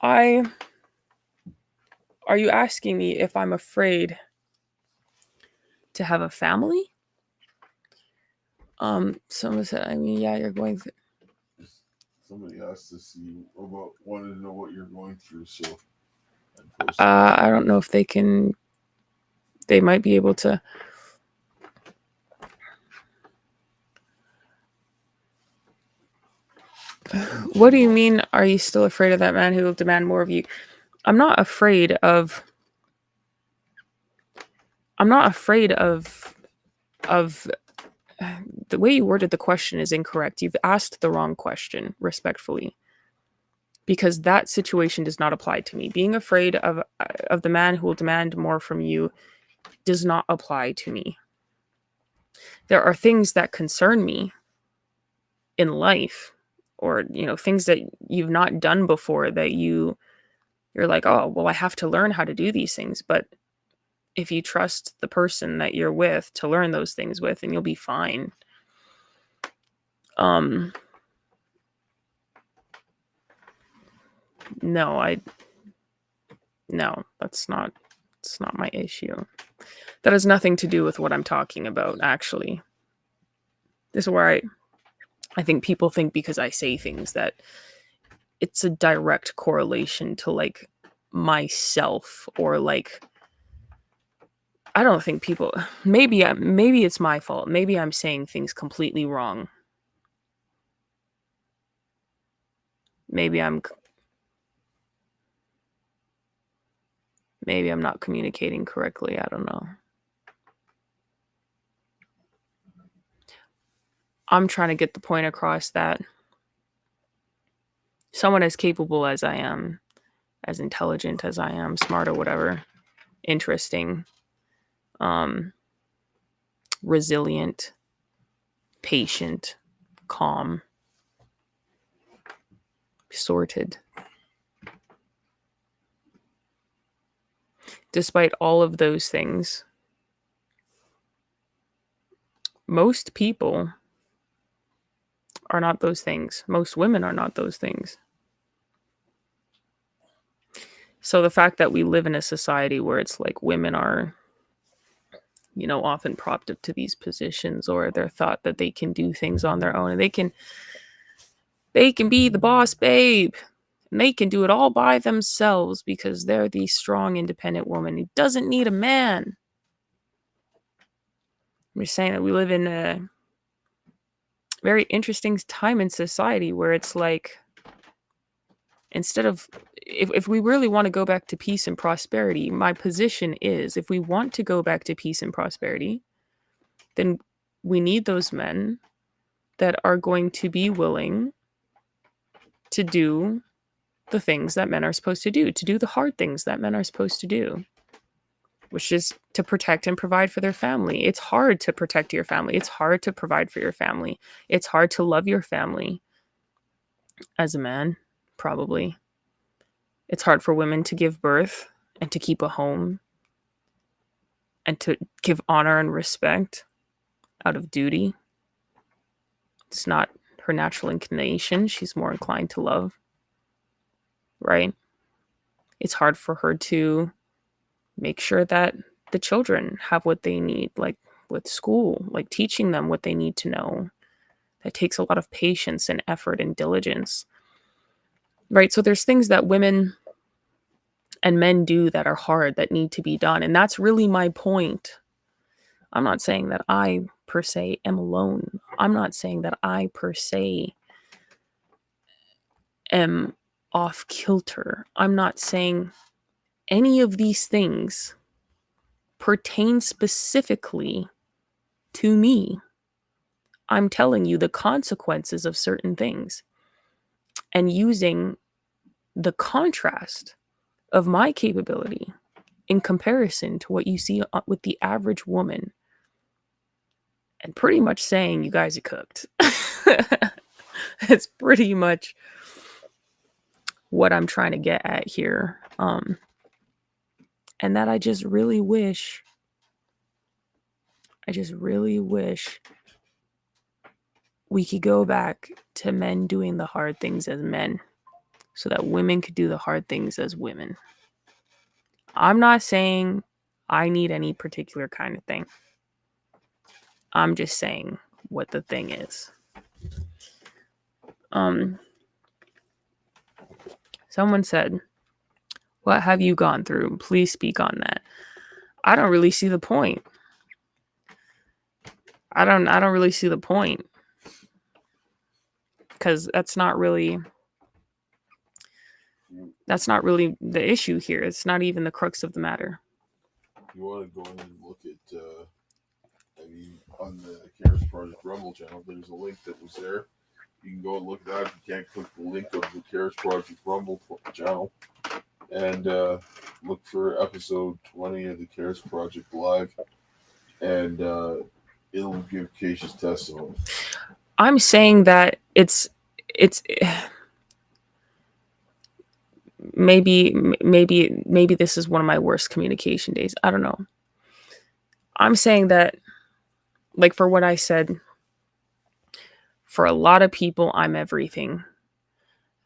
I Are you asking me if I'm afraid to have a family? Someone said, I mean, yeah, you're going through. Somebody asked to see about wanted to know what you're going through, so I don't know if they can. They might be able to. What do you mean? Are you still afraid of that man who will demand more of you? I'm not afraid of. I'm not afraid of the way you worded the question is incorrect. You've asked the wrong question, respectfully, because that situation does not apply to me. Being afraid of the man who will demand more from you does not apply to me. There are things that concern me in life, or things that you've not done before that you're like, oh well, I have to learn how to do these things. But if you trust the person that you're with to learn those things with, and you'll be fine. um no I no, it's not my issue. That has nothing to do with what I'm talking about, actually. This is where I think people think because I say things that it's a direct correlation to like myself, or like, I don't think people, maybe it's my fault. Maybe I'm saying things completely wrong. Maybe I'm maybe I'm not communicating correctly. I don't know. I'm trying to get the point across that someone as capable as I am, as intelligent as I am, smart or whatever, interesting, um, resilient, patient, calm, sorted. Despite all of those things, most people are not those things. Most women are not those things. So the fact that we live in a society where it's like women are, often propped up to these positions, or they're thought that they can do things on their own, and they can be the boss babe, and they can do it all by themselves because they're the strong independent woman who doesn't need a man. I'm just saying that we live in a very interesting time in society where it's like, instead of, if we really want to go back to peace and prosperity, my position is, if we want to go back to peace and prosperity, then we need those men that are going to be willing to do the things that men are supposed to do the hard things that men are supposed to do, which is to protect and provide for their family. It's hard to protect your family. It's hard to provide for your family. It's hard to love your family as a man, probably. It's hard for women to give birth and to keep a home and to give honor and respect out of duty. It's not her natural inclination. She's more inclined to love, right? It's hard for her to make sure that the children have what they need, like with school, like teaching them what they need to know. That takes a lot of patience and effort and diligence, right? So there's things that women and men do that are hard, that need to be done. And that's really my point. I'm not saying that I per se am alone. I'm not saying that I per se am off kilter. I'm not saying any of these things pertain specifically to me. I'm telling you the consequences of certain things and using the contrast of my capability in comparison to what you see with the average woman, and pretty much saying, you guys are cooked. It's pretty much what I'm trying to get at here. And that I just really wish we could go back to men doing the hard things as men so that women could do the hard things as women. I'm not saying I need any particular kind of thing. I'm just saying what the thing is. Someone said, "What have you gone through? Please speak on that." I don't really see the point. I don't really see the point, because that's not really the issue here. It's not even the crux of the matter. You want to go in and look at, on the Cares Project Rumble channel, there's a link that was there. You can go and look at that. If you can't click the link of the Cares Project Rumble channel, and look for episode 20 of the Cares Project Live, and it'll give Kaysha's testimony. I'm saying that it's maybe this is one of my worst communication days. I don't know. I'm saying that, like, for what I said, for a lot of people, I'm everything.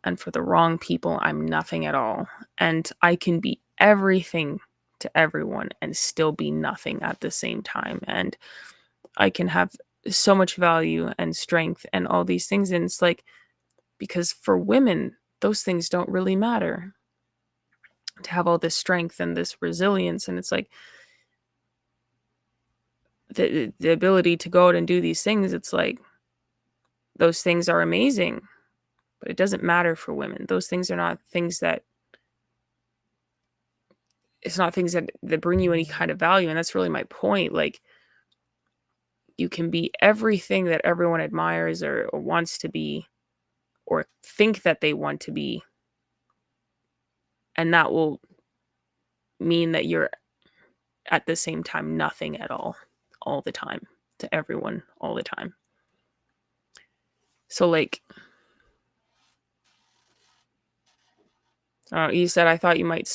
And for the wrong people, I'm nothing at all. And I can be everything to everyone and still be nothing at the same time. And I can have so much value and strength and all these things. And it's like, because for women, those things don't really matter. To have all this strength and this resilience. And it's like, the ability to go out and do these things, it's like, those things are amazing, but it doesn't matter for women. Those things are not things that, it's not things that bring you any kind of value. And that's really my point. Like, you can be everything that everyone admires or wants to be, or think that they want to be. And that will mean that you're at the same time nothing at all the time, to everyone, all the time. So, like, you said, I thought you might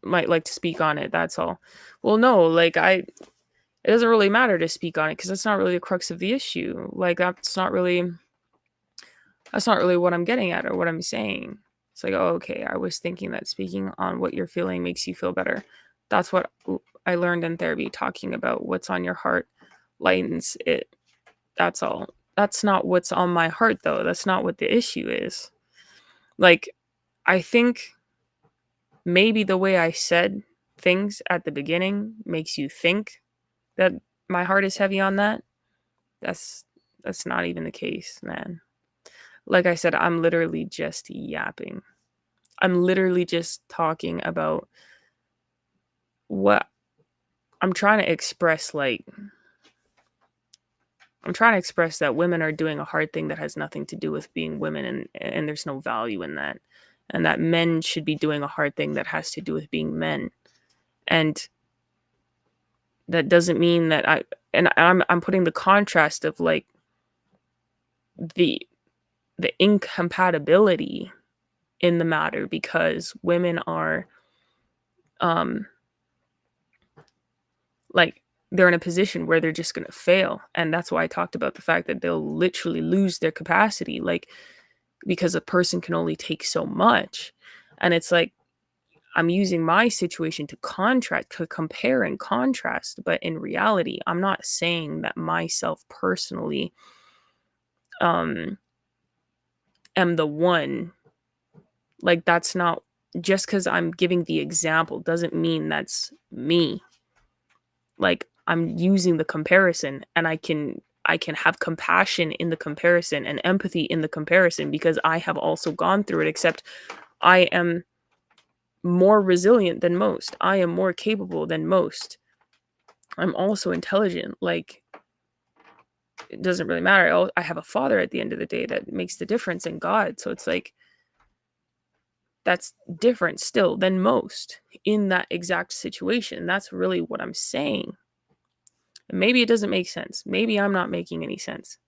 like to speak on it. That's all. Well, no, like, it doesn't really matter to speak on it, because that's not really the crux of the issue. Like, that's not really what I'm getting at or what I'm saying. It's like, oh, okay, I was thinking that speaking on what you're feeling makes you feel better. That's what I learned in therapy. Talking about what's on your heart lightens it. That's all. That's not what's on my heart, though. That's not what the issue is. Like, I think maybe the way I said things at the beginning makes you think that my heart is heavy on that. That's that's not even the case, man. Like I said, I'm literally just yapping. I'm literally just talking about what I'm trying to express. Like, I'm trying to express that women are doing a hard thing that has nothing to do with being women, and there's no value in that. And that men should be doing a hard thing that has to do with being men. And that doesn't mean that I'm putting the contrast of like the incompatibility in the matter, because women are um like, they're in a position where they're just going to fail, and that's why I talked about the fact that they'll literally lose their capacity, like, because a person can only take so much. And it's like, I'm using my situation to contrast, to compare and contrast, but in reality I'm not saying that myself personally um am the one. Like, that's not, just because I'm giving the example doesn't mean that's me. Like, I'm using the comparison, and I can have compassion in the comparison and empathy in the comparison, because I have also gone through it, except I am more resilient than most. I am more capable than most. I'm also intelligent. Like, it doesn't really matter. I have a father at the end of the day that makes the difference in God. So it's like, that's different still than most in that exact situation. That's really what I'm saying. And maybe it doesn't make sense. Maybe I'm not making any sense.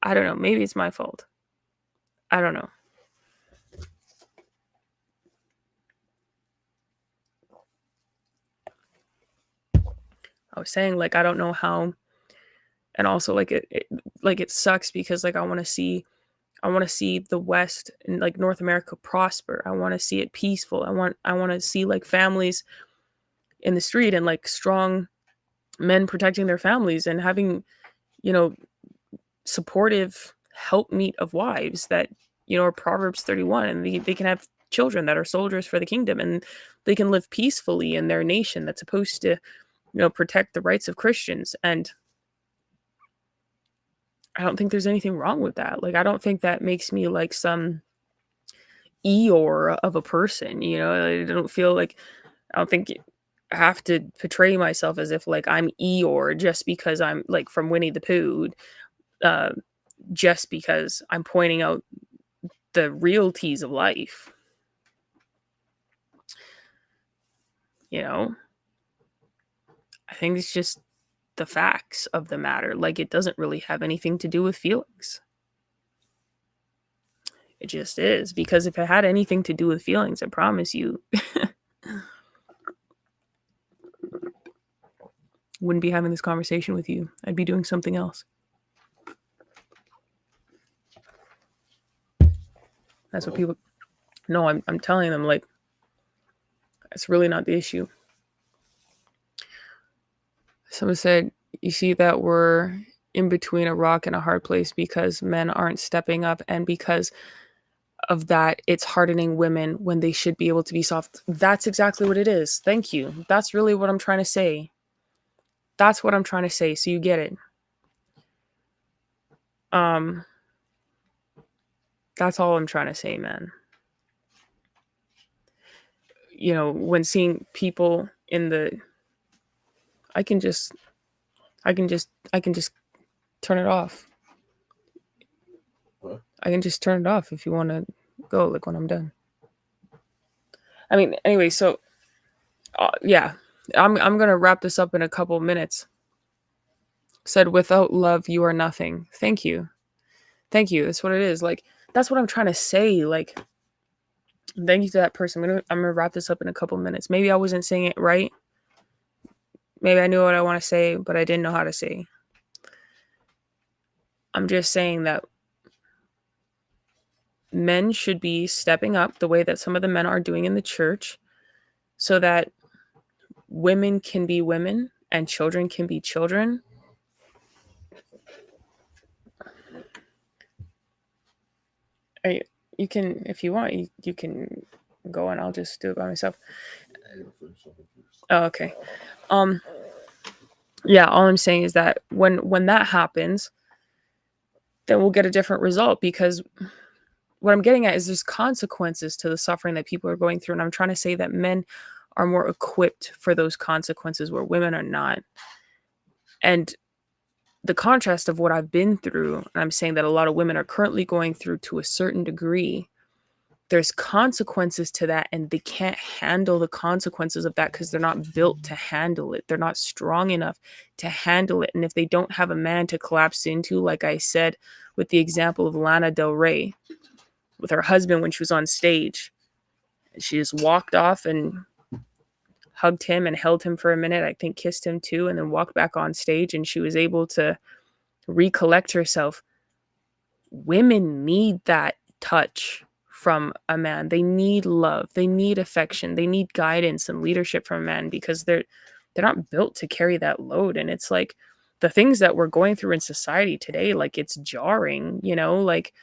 I don't know. Maybe it's my fault. I don't know. I was saying, like, I don't know how. And also, like, it sucks, because like, I want to see the West and like North America prosper. I want to see it peaceful. I want to see like families in the street, and like strong men protecting their families, and having, you know, supportive helpmeet of wives that, are Proverbs 31, and they can have children that are soldiers for the kingdom, and they can live peacefully in their nation that's supposed to, protect the rights of Christians. And I don't think there's anything wrong with that. Like, I don't think that makes me like some Eeyore of a person, I don't feel like, I don't think I have to portray myself as if like I'm Eeyore just because I'm like from Winnie the Pooh, uh, just because I'm pointing out the realities of life. You know, I think it's just the facts of the matter. Like, it doesn't really have anything to do with feelings. It just is. Because if it had anything to do with feelings, I promise you, wouldn't be having this conversation with you. I'd be doing something else. That's what people. No, I'm telling them, like, it's really not the issue. Someone said, you see that we're in between a rock and a hard place because men aren't stepping up, and because of that, it's hardening women when they should be able to be soft. That's exactly what it is. Thank you. That's really what I'm trying to say. That's what I'm trying to say, so you get it. Um that's all I'm trying to say, man. When seeing people in the I can just I can just turn it off. What? I can just turn it off if you want to go, like, when I'm done. I mean, anyway, so yeah, I'm gonna wrap this up in a couple minutes. Said, without love, you are nothing. Thank you, thank you. That's what it is. Like, that's what I'm trying to say. Like, thank you to that person. I'm gonna wrap this up in a couple minutes. Maybe I wasn't saying it right. Maybe I knew what I want to say, but I didn't know how to say. I'm just saying that men should be stepping up the way that some of the men are doing in the church so that women can be women and children can be children. I, you can, if you want, you can go and I'll just do it by myself. Oh, okay. Um, yeah, all I'm saying is that when that happens, then we'll get a different result, because what I'm getting at is there's consequences to the suffering that people are going through, and I'm trying to say that men are more equipped for those consequences where women are not. And the contrast of what I've been through, and I'm saying that a lot of women are currently going through to a certain degree, there's consequences to that, and they can't handle the consequences of that because they're not built to handle it. They're not strong enough to handle it. And if they don't have a man to collapse into, like I said with the example of Lana Del Rey with her husband when she was on stage, she just walked off and hugged him and held him for a minute, I think kissed him too, and then walked back on stage, and she was able to recollect herself. Women need that touch from a man. They need love. They need affection. They need guidance and leadership from a man, because they're not built to carry that load. And it's like the things that we're going through in society today, like it's jarring, like,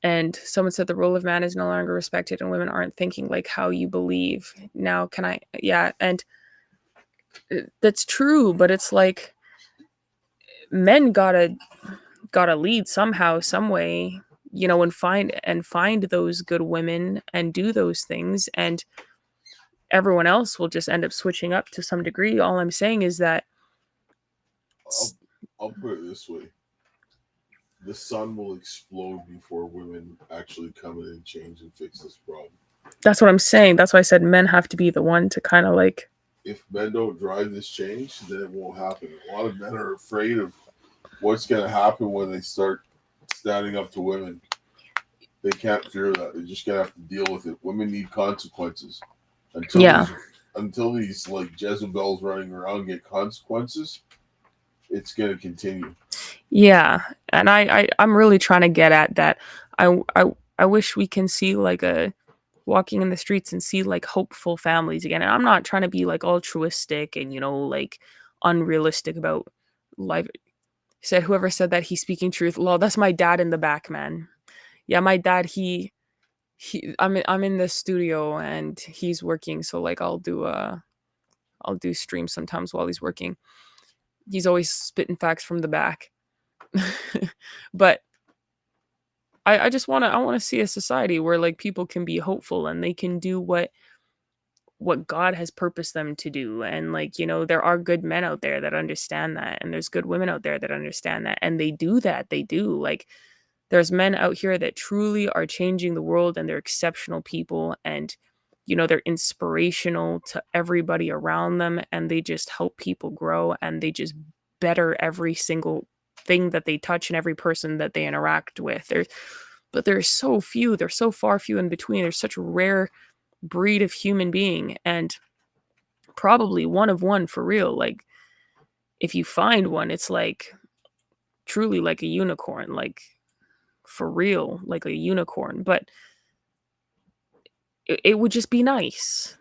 and someone said the role of man is no longer respected and women aren't thinking like how you believe. Now, can I, yeah, and that's true, but it's like men gotta lead somehow, some way, and find those good women and do those things, and everyone else will just end up switching up to some degree. All I'm saying is that I'll put it this way: the sun will explode before women actually come in and change and fix this problem. that's what I'm saying. That's why I said men have to be the one to kind of like. If men don't drive this change, then it won't happen. A lot of men are afraid of what's going to happen when they start standing up to women. They can't fear that. They're just going to have to deal with it. Women need consequences. Until Yeah. these like Jezebels running around get consequences, it's going to continue. Yeah, and I'm really trying to get at that. I wish we can see like a walking in the streets and see like hopeful families again. And I'm not trying to be like altruistic and like unrealistic about life. Said whoever said that he's speaking truth. Lol, that's my dad in the back, man. Yeah, my dad. I'm in the studio and he's working, so like I'll do streams sometimes while he's working. He's always spitting facts from the back. But I just want to see a society where like people can be hopeful and they can do what God has purposed them to do. And like, there are good men out there that understand that, and there's good women out there that understand that, and they do that. They do. Like, there's men out here that truly are changing the world, and they're exceptional people, and they're inspirational to everybody around them, and they just help people grow, and they just better every single thing that they touch and every person that they interact with. But there's so few, they're so far few in between. There's such a rare breed of human being, and probably one of one for real. Like, if you find one, it's like truly like a unicorn, like for real, like a unicorn. But it would just be nice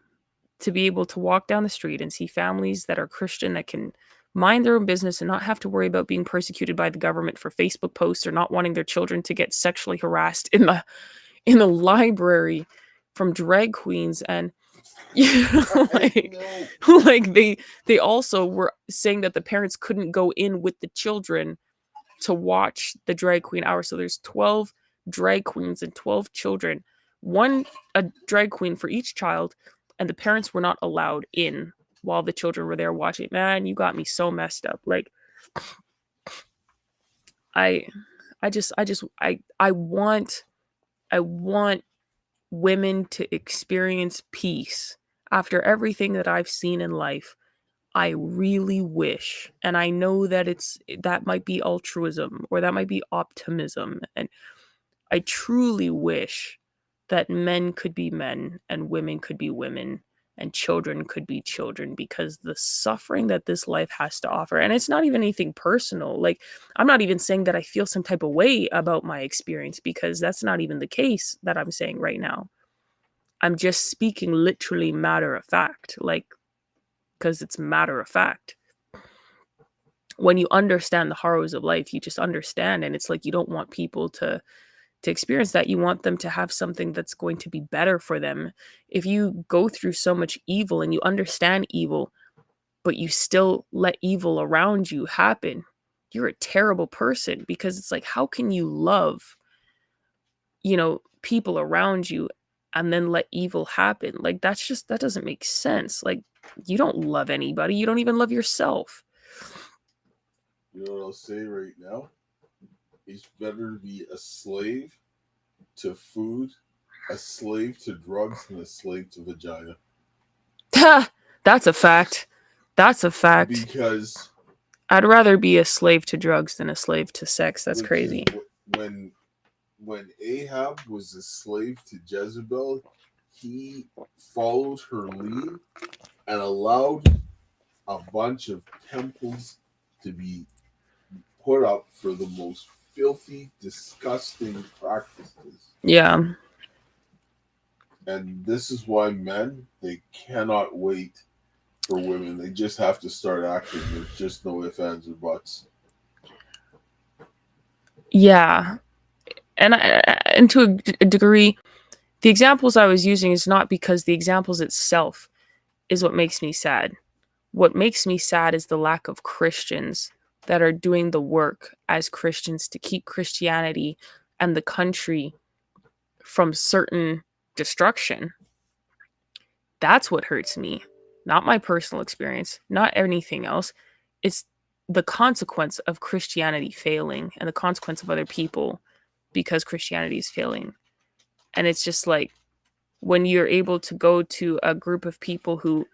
to be able to walk down the street and see families that are Christian that can mind their own business and not have to worry about being persecuted by the government for Facebook posts or not wanting their children to get sexually harassed in the library from drag queens. And like, like they also were saying that the parents couldn't go in with the children to watch the drag queen hour. So there's 12 drag queens and 12 children, a drag queen for each child, and the parents were not allowed in while the children were there watching. Man, you got me so messed up. Like, I I want women to experience peace after everything that I've seen in life. I really wish, and I know that that might be altruism or that might be optimism, and I truly wish that men could be men and women could be women, and children could be children, because the suffering that this life has to offer, and it's not even anything personal. Like, I'm not even saying that I feel some type of way about my experience, because that's not even the case that I'm saying right now. I'm just speaking literally matter of fact, like, because it's matter of fact. When you understand the horrors of life, you just understand, and it's like you don't want people to experience that. You want them to have something that's going to be better for them. If you go through so much evil and you understand evil, but you still let evil around you happen, you're a terrible person, because it's like, how can you love, people around you and then let evil happen? Like, that doesn't make sense. Like, you don't love anybody. You don't even love yourself. You know what I'll say right now? It's better to be a slave to food, a slave to drugs, than a slave to vagina. That's a fact. That's a fact. Because I'd rather be a slave to drugs than a slave to sex. That's crazy. when Ahab was a slave to Jezebel, he followed her lead and allowed a bunch of temples to be put up for the most filthy, disgusting practices. Yeah. And this is why men, they cannot wait for women. They just have to start acting. There's just no ifs, ands, or buts. Yeah. And to a degree, the examples I was using is not because the examples itself is what makes me sad. What makes me sad is the lack of Christians that are doing the work as Christians to keep Christianity and the country from certain destruction. That's what hurts me. Not my personal experience, not anything else. It's the consequence of Christianity failing and the consequence of other people because Christianity is failing. And it's just like, when you're able to go to a group of people who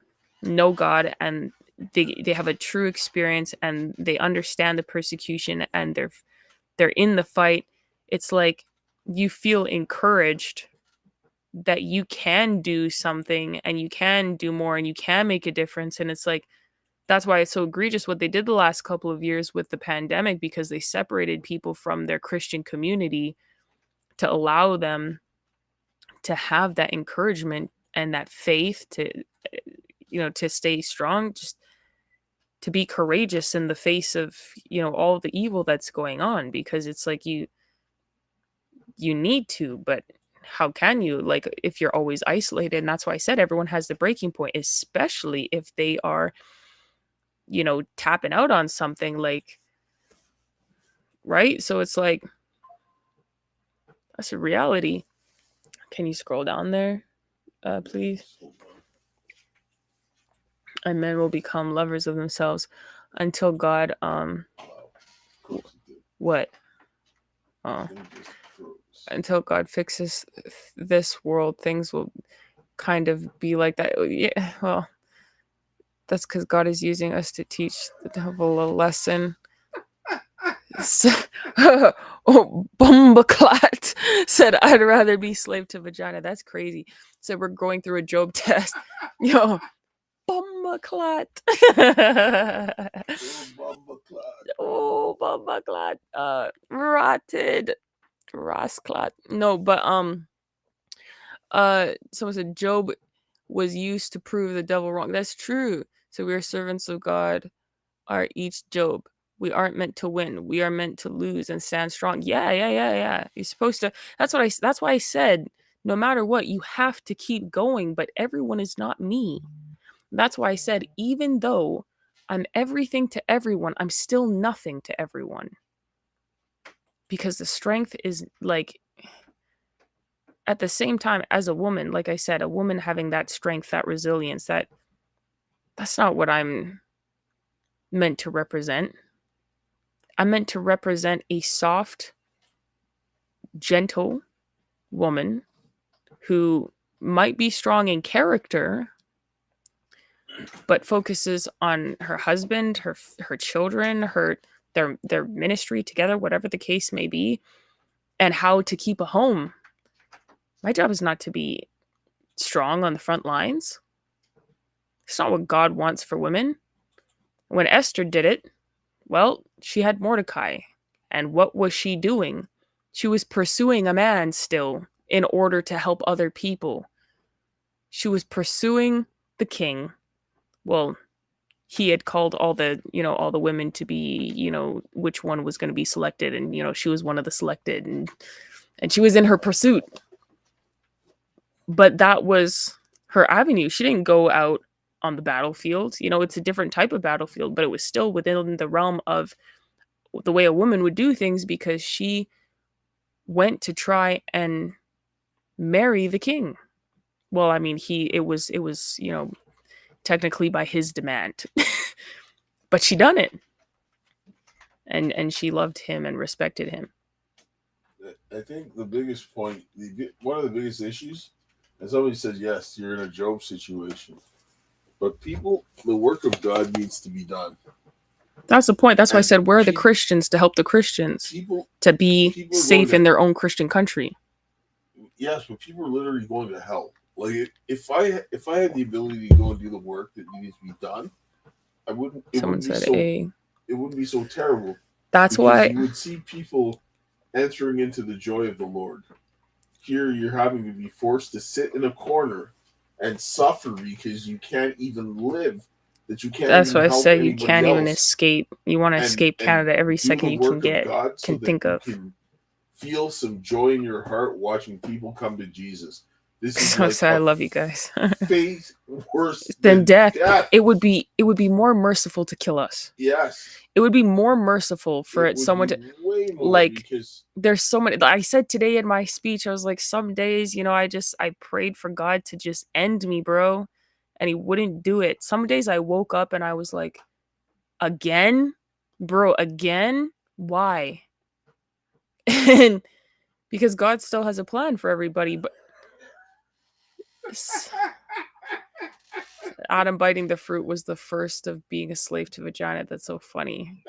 know God and they have a true experience and they understand the persecution and they're in the fight, it's like you feel encouraged that you can do something and you can do more and you can make a difference. And it's like, that's why it's so egregious what they did the last couple of years with the pandemic, because they separated people from their Christian community to allow them to have that encouragement and that faith to to stay strong, just to be courageous in the face of all the evil that's going on, because it's like you need to, but how can you, like, if you're always isolated? And that's why I said everyone has the breaking point, especially if they are tapping out on something, like, right? So it's like, that's a reality. Can you scroll down there, please? And men will become lovers of themselves until God what until God fixes this world, things will kind of be like that. Yeah, well, that's because God is using us to teach the devil a lesson. So, oh, Bumbaclat said, I'd rather be slave to vagina. That's crazy. So we're going through a Job test. Yo, Bumbaclat. Oh, Bumbaclat. Rotted. Rasclat. No, but someone said Job was used to prove the devil wrong. That's true. So we are servants of God, are each Job. We aren't meant to win. We are meant to lose and stand strong. Yeah. You're supposed to. That's why I said, no matter what, you have to keep going. But everyone is not me. That's why I said, even though I'm everything to everyone, I'm still nothing to everyone. Because the strength is like, at the same time, as a woman, like I said, a woman having that strength, that resilience, that's not what I'm meant to represent. I'm meant to represent a soft, gentle woman who might be strong in character, but focuses on her husband, her children, their ministry together, whatever the case may be, and how to keep a home. My job is not to be strong on the front lines. It's not what God wants for women. When Esther did it, well, she had Mordecai. And what was she doing? She was pursuing a man still in order to help other people. She was pursuing the king. Well, he had called all the, all the women to be, which one was going to be selected, and she was one of the selected, and she was in her pursuit. But that was her avenue. She didn't go out on the battlefield. It's a different type of battlefield, but it was still within the realm of the way a woman would do things, because she went to try and marry the king. Well, I mean, it was technically by his demand. But she done it. And she loved him and respected him. I think the biggest point, one of the biggest issues, and somebody said, yes, you're in a Job situation, but the work of God needs to be done. That's the point. That's why I said, where are the Christians to help the Christians to be safe in their own Christian country? Yes, but people are literally going to hell. Like, if I had the ability to go and do the work that needed to be done, I wouldn't. It wouldn't be so terrible. That's why you would see people entering into the joy of the Lord. Here, you're having to be forced to sit in a corner and suffer because you can't even live. That you can't. That's why I said you can't even escape. You want to escape Canada every second you can get. Can think of. Can feel some joy in your heart watching people come to Jesus. This is so sad. I love you guys. Faith worse than death. It would be more merciful to kill us. Yes. It would be more merciful for someone to, like, because there's so many. I said today in my speech, I was like, some days, I prayed for God to just end me, bro, and he wouldn't do it. Some days I woke up and I was like, again, bro, again? Why? And because God still has a plan for everybody, but Adam biting the fruit was the first of being a slave to vagina. That's so funny.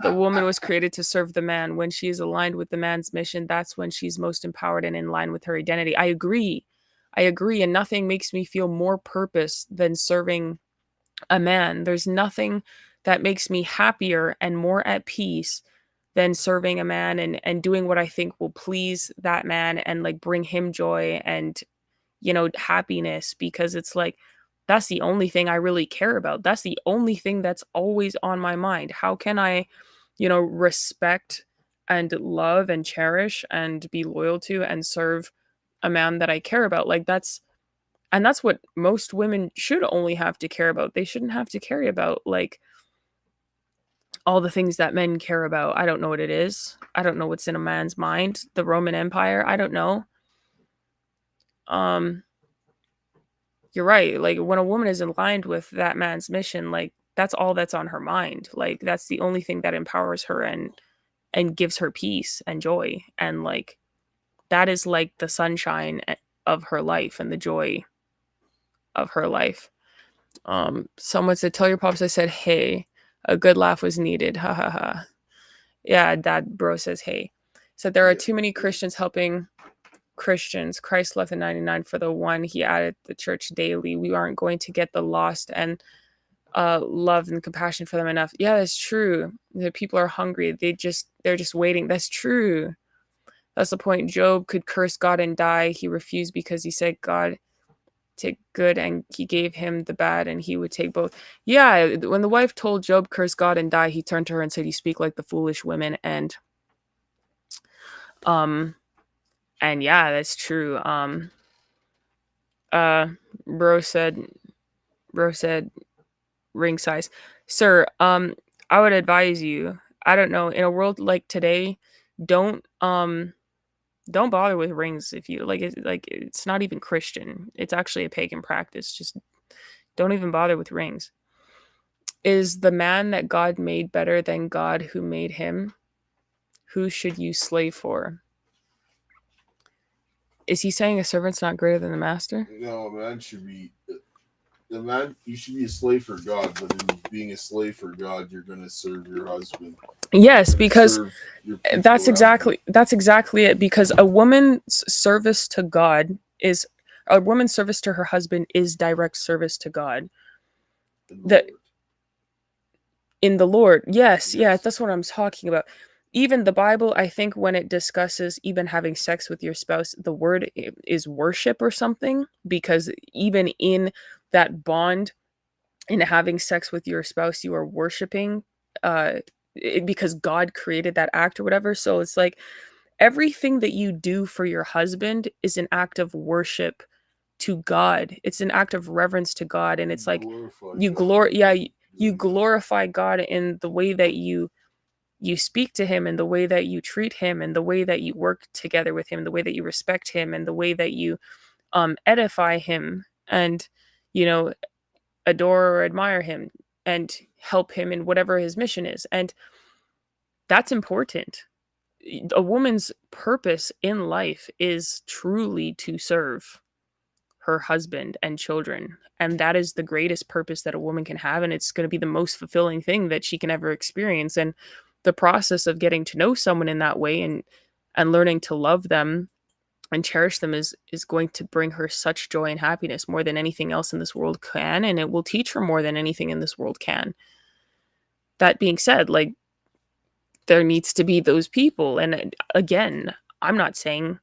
The woman was created to serve the man. When she is aligned with the man's mission, that's when she's most empowered and in line with her identity. I agree. And nothing makes me feel more purpose than serving a man. There's nothing that makes me happier and more at peace than serving a man and doing what I think will please that man and like bring him joy and, happiness, because it's like, that's the only thing I really care about. That's the only thing that's always on my mind. How can I, respect and love and cherish and be loyal to and serve a man that I care about? Like, that's what most women should only have to care about. They shouldn't have to care about, like, all the things that men care about. I don't know what it is. I don't know what's in a man's mind. The Roman Empire, I don't know. You're right. Like, when a woman is aligned with that man's mission, like, that's all that's on her mind. Like, that's the only thing that empowers her and gives her peace and joy. And like, that is like the sunshine of her life and the joy of her life. Someone said, tell your pops I said, hey, a good laugh was needed. Ha ha ha. Yeah, Dad bro says, hey. Said there are too many Christians helping Christians. Christ left the 99 for the one. He added the church daily. We aren't going to get the lost and love and compassion for them enough. Yeah, that's true. The people are hungry. They're just waiting. That's true. That's the point. Job could curse God and die. He refused because he said God take good and he gave him the bad and he would take both. Yeah, when the wife told Job curse God and die, he turned to her and said, you speak like the foolish women. And yeah, that's true. Bro said ring size. Sir, I would advise you, I don't know, in a world like today, don't bother with rings if you it's not even Christian. It's actually a pagan practice. Just don't even bother with rings. Is the man that God made better than God who made him? Who should you slave for? Is he saying a servant's not greater than the master? No, man should be the man. You should be a slave for God, but in being a slave for God, you're going to serve your husband. Yes, because that's exactly it. Because a woman's service to God is A woman's service to her husband is direct service to God. in the That Lord. in the Lord. Yes, yeah, Yes. that's what I'm talking about. Even the Bible, I think when it discusses even having sex with your spouse, the word is worship or something, because even in that bond, in having sex with your spouse, you are worshiping because God created that act or whatever. So it's like everything that you do for your husband is an act of worship to God. It's an act of reverence to God, and You it's like glorify you God glor when yeah, you're you doing that. glorify God in the way that you speak to him, and the way that you treat him, and the way that you work together with him, the way that you respect him, and the way that you edify him, and you know adore or admire him, and help him in whatever his mission is. And that's important. A woman's purpose in life is truly to serve her husband and children. And that is the greatest purpose that a woman can have. And it's going to be the most fulfilling thing that she can ever experience. And the process of getting to know someone in that way, and learning to love them and cherish them is going to bring her such joy and happiness, more than anything else in this world can. And it will teach her more than anything in this world can. That being said, like, there needs to be those people. And again, I'm not saying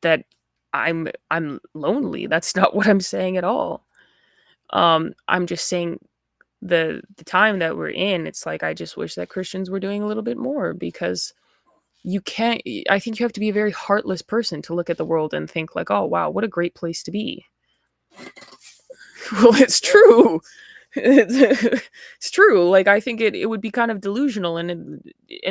that I'm lonely. That's not what I'm saying at all. I'm just saying the time that we're in, it's like I just wish that Christians were doing a little bit more, because you can't I think you have to be a very heartless person to look at the world and think like, "Oh, wow, what a great place to be." Well, it's Yeah, true. It's true. Like, I think it would be kind of delusional and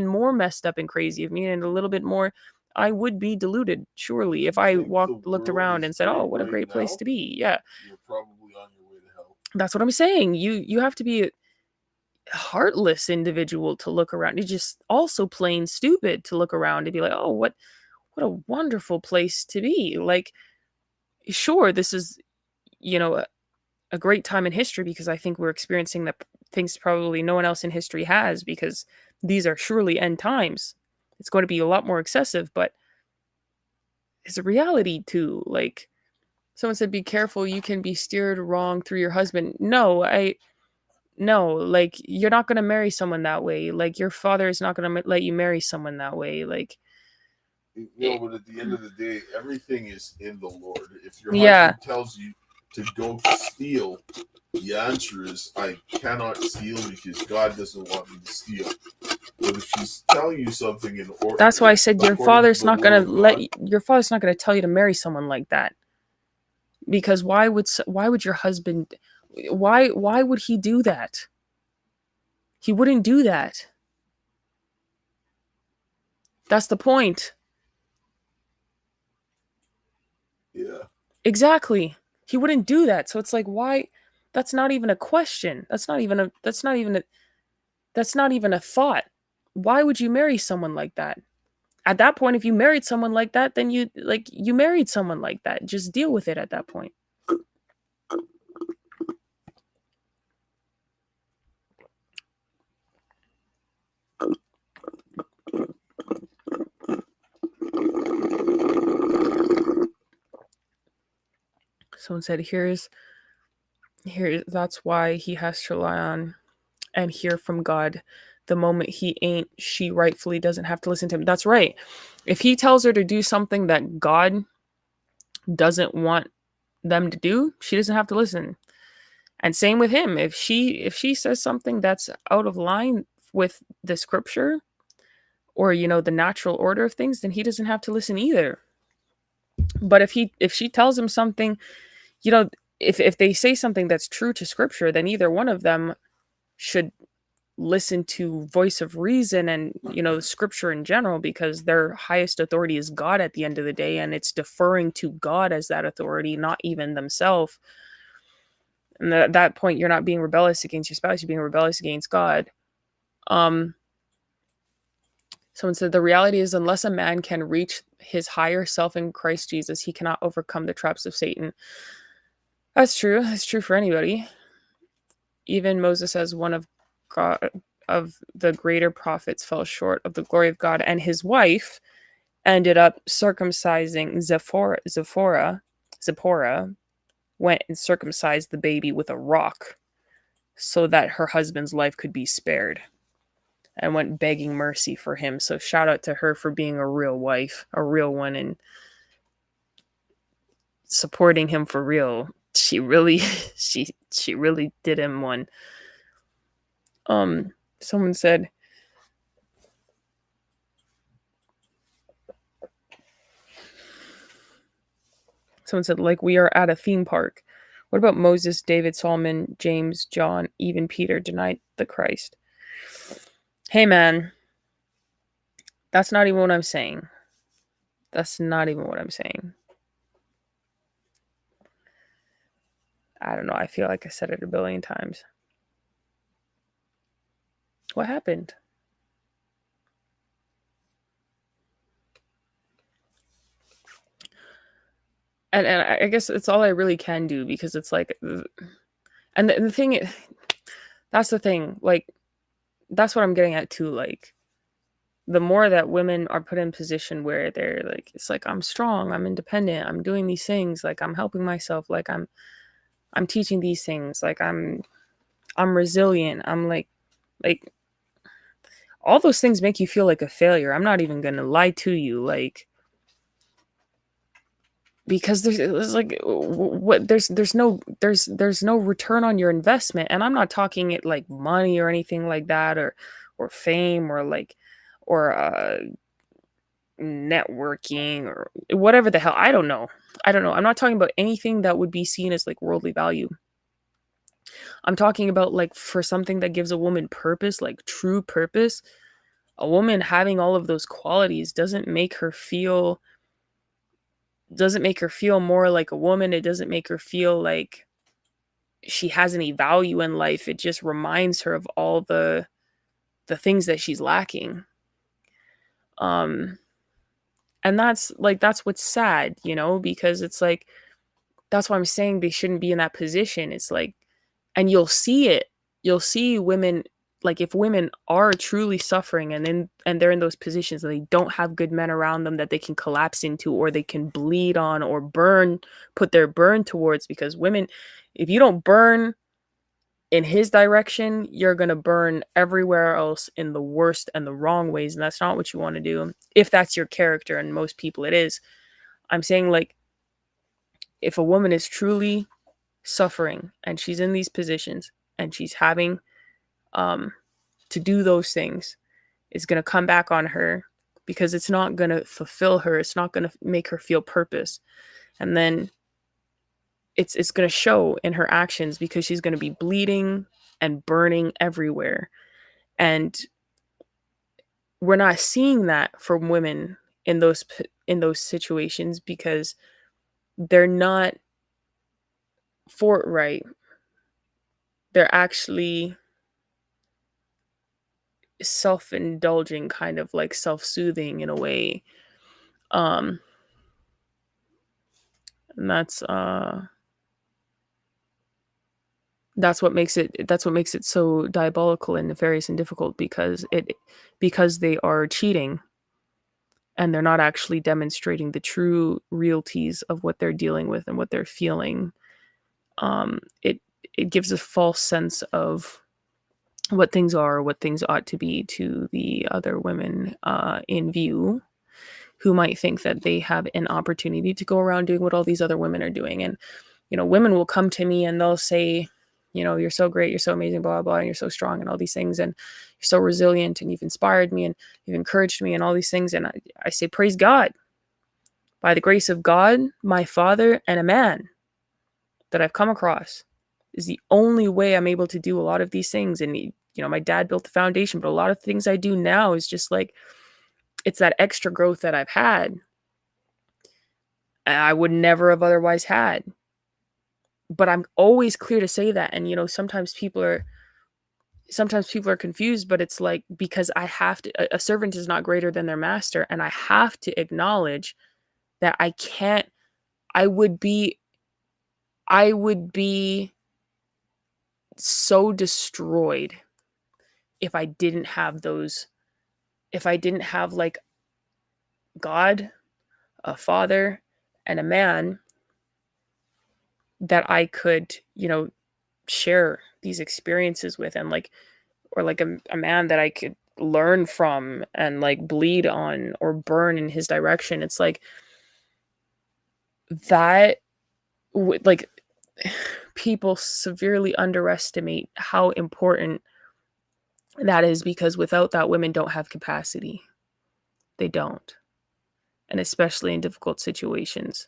more messed up and crazy of me, and a little bit more. I would be deluded, surely, if if you I think the walked looked world around is and said, "Oh, great what a right great place now, to be." Yeah, you're probably on your way to hell. that's what I'm saying. You have to be a heartless individual to look around. It's just also plain stupid to look around and be like, "Oh, what a wonderful place to be." Like, sure, this is, you know, a great time in history, because I think we're experiencing the things probably no one else in history has, because these are surely end times. It's going to be a lot more excessive, but it's a reality too. Like, someone said, be careful, you can be steered wrong through your husband. No, like, you're not going to marry someone that way. Like, your father is not going to let you marry someone that way. Like, it, But at the end of the day, everything is in the Lord. If your yeah, husband tells you to go steal, the answer is I cannot steal because God doesn't want me to steal. But if he's telling you something that's why I said according to the will of God, your father's not going to tell you to marry someone like that. Because why would your husband, why would he do that? He wouldn't do that. That's the point. yeah, Exactly. He wouldn't do that. So it's like, why? That's not even a question. That's not even a thought. Why would you marry someone like that? At that point, if you married someone like that, then you married someone like that. Just deal with it at that point. Someone said, here that's why he has to rely on and hear from God. The moment he ain't, she rightfully doesn't have to listen to him. That's right. If he tells her to do something that God doesn't want them to do, she doesn't have to listen. And same with him. If she says something that's out of line with the scripture, or the natural order of things, then he doesn't have to listen either. But if she tells him something, you know, if they say something that's true to scripture, then either one of them should listen to voice of reason and scripture in general, because their highest authority is God at the end of the day, and it's deferring to God as that authority, not even themselves. And at that point, you're not being rebellious against your spouse, you're being rebellious against God. um Someone said, the reality is, unless a man can reach his higher self in Christ Jesus, he cannot overcome the traps of Satan. That's true. That's true for anybody. Even Moses, as one of God, of the greater prophets, fell short of the glory of God, and his wife ended up circumcising Zephora, Zipporah, went and circumcised the baby with a rock so that her husband's life could be spared, and went begging mercy for him. So shout out to her for being a real wife, a real one, and supporting him for real. She really she really did him one. Someone said like we are at a theme park. What about Moses, David, Solomon, James, John, even Peter denied the Christ? Hey man, that's not even what I'm saying. That's not even what I'm saying. I don't know. I feel like I said it a billion times. What happened? And I guess it's all I really can do, because it's like, and the thing, that's the thing. Like, that's what I'm getting at too. Like, the more that women are put in position where they're like, it's like, I'm strong, I'm independent, I'm doing these things, like I'm helping myself, like I'm teaching these things, like I'm resilient, I'm like all those things make you feel like a failure. I'm not even gonna lie to you, like, because there's like, what, there's no return on your investment. And I'm not talking it like money or anything like that, or fame, or like, or networking, or whatever the hell. I don't know. I'm not talking about anything that would be seen as like worldly value. I'm talking about like for something that gives a woman purpose, like true purpose. A woman having all of those qualities doesn't make her feel more like a woman. It doesn't make her feel like she has any value in life. It just reminds her of all the things that she's lacking. Um and that's what's sad, because it's like, that's why I'm saying they shouldn't be in that position. It's like, and you'll see it. You'll see women, like, if women are truly suffering and they're in those positions and they don't have good men around them that they can collapse into, or they can bleed on, or put their burn towards, because women, if you don't burn in his direction, you're going to burn everywhere else in the worst and the wrong ways, and that's not what you want to do if that's your character, and most people it is. I'm saying, like, if a woman is truly suffering and she's in these positions and she's having um to do those things, it's going to come back on her, because it's not going to fulfill her, it's not going to make her feel purpose, and then it's going to show in her actions, because she's going to be bleeding and burning everywhere. And we're not seeing that from women in those situations, because they're not forthright. They're actually self-indulging, kind of like self-soothing in a way. um and that's what makes it so diabolical and nefarious and difficult, because they are cheating, and they're not actually demonstrating the true realties of what they're dealing with and what they're feeling. It gives a false sense of what things are, what things ought to be, to the other women in view, who might think that they have an opportunity to go around doing what all these other women are doing. And, women will come to me and they'll say, you're so great, you're so amazing, blah, blah, blah, and you're so strong and all these things. And you're so resilient and you've inspired me and you've encouraged me and all these things. And I say, praise God. By the grace of God, my father, and a man that I've come across is the only way I'm able to do a lot of these things. And, my dad built the foundation, but a lot of things I do now is just like, it's that extra growth that I've had I would never have otherwise had. But I'm always clear to say that. And, sometimes people are confused, but it's like, because I have to, a servant is not greater than their master. And I have to acknowledge that I would be, I would be so destroyed if I didn't have like God, a father, and a man that I could, share these experiences with, and like, or like a man that I could learn from and like bleed on or burn in his direction. It's like that like people severely underestimate how important that is, because without that, women don't have capacity. They don't. And especially in difficult situations.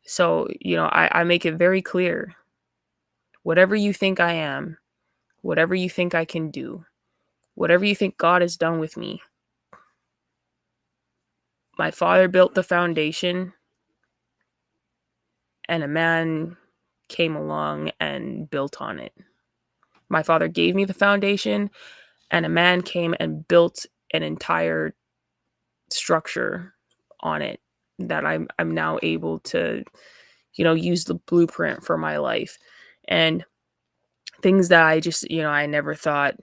So, I make it very clear, whatever you think I am, whatever you think I can do, whatever you think God has done with me, my father built the foundation, and a man came along and built on it. My father gave me the foundation, and a man came and built an entire structure on it that I'm now able to, use the blueprint for my life. And things that I just, I never thought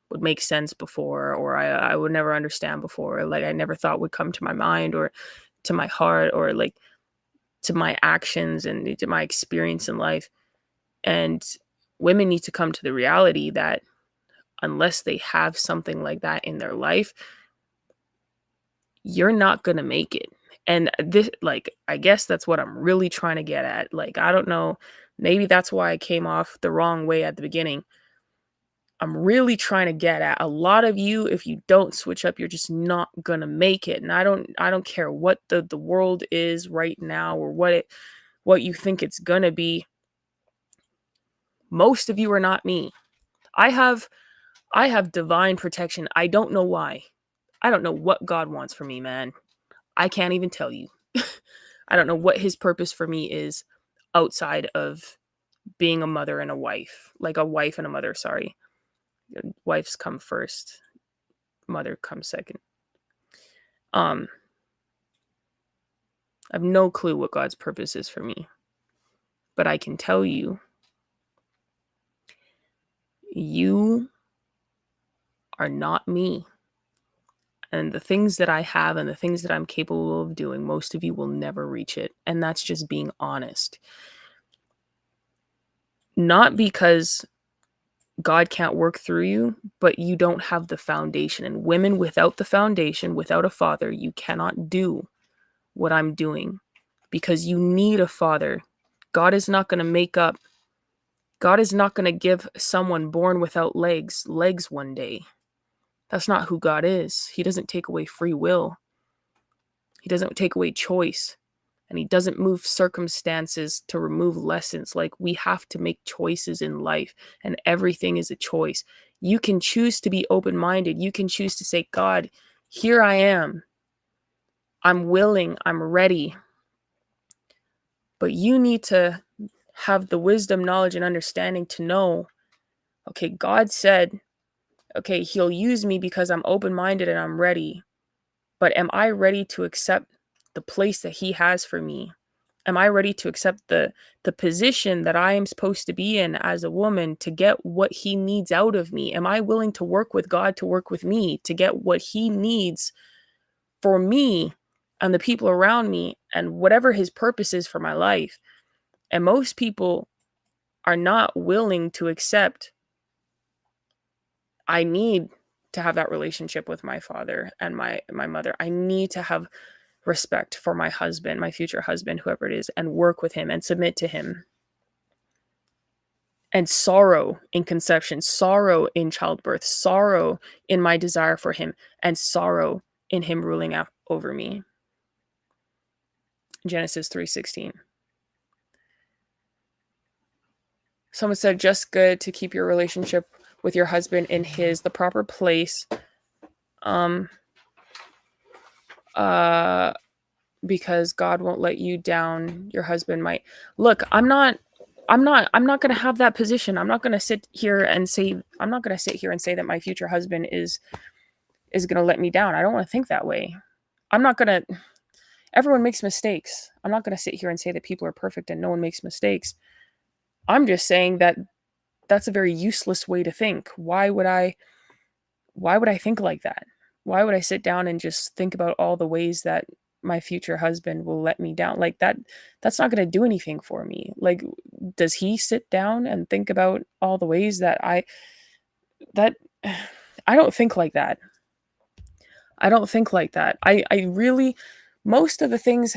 would make sense before, or I would never understand before, like I never thought would come to my mind or to my heart, or like to my actions and to my experience in life. And women need to come to the reality that unless they have something like that in their life, you're not going to make it. And this, like, I guess that's what I'm really trying to get at. Like, I don't know, maybe that's why I came off the wrong way at the beginning. I'm really trying to get at, a lot of you, if you don't switch up, you're just not going to make it. And I don't care what the world is right now, or what you think it's going to be. Most of you are not me. I have I have divine protection. I don't know why. I don't know what God wants for me, man. I can't even tell you. I don't know what his purpose for me is outside of being a mother and a wife. Like a wife and a mother, sorry. Wives come first, mother comes second. I have no clue what God's purpose is for me. But I can tell you, you are not me. And the things that I have and the things that I'm capable of doing, most of you will never reach it. And that's just being honest. Not because God can't work through you, but you don't have the foundation. And women without the foundation, without a father, you cannot do what I'm doing, because you need a father. God is not going to make up. God is not going to give someone born without legs one day. That's not who God is. He doesn't take away free will. He doesn't take away choice. And he doesn't move circumstances to remove lessons. Like, we have to make choices in life, and everything is a choice. You can choose to be open-minded. You can choose to say, God, here I am. I'm willing. I'm ready. But you need to have the wisdom, knowledge, and understanding to know, okay, God said, okay, he'll use me because I'm open-minded and I'm ready. But am I ready to accept the place that he has for me? Am I ready to accept the position that I am supposed to be in as a woman to get what he needs out of me? Am I willing to work with God to work with me to get what he needs for me and the people around me and whatever his purpose is for my life? And most people are not willing to accept, I need to have that relationship with my father and my mother. I need to have respect for my husband, my future husband, whoever it is, and work with him and submit to him. And sorrow in conception, sorrow in childbirth, sorrow in my desire for him, and sorrow in him ruling out over me. Genesis 3:16. Someone said, just good to keep your relationship with your husband in the proper place. Because God won't let you down. Your husband might. Look, I'm not going to have that position. I'm not going to sit here and say that my future husband is going to let me down. I don't want to think that way. I'm not going to. Everyone makes mistakes. I'm not going to sit here and say that people are perfect and no one makes mistakes. I'm just saying that that's a very useless way to think. Why would I think like that? Why would I sit down and just think about all the ways that my future husband will let me down. Like that's not going to do anything for me. Like, does he sit down and think about all the ways that that I don't think like that. I don't think like that. I really, most of the things,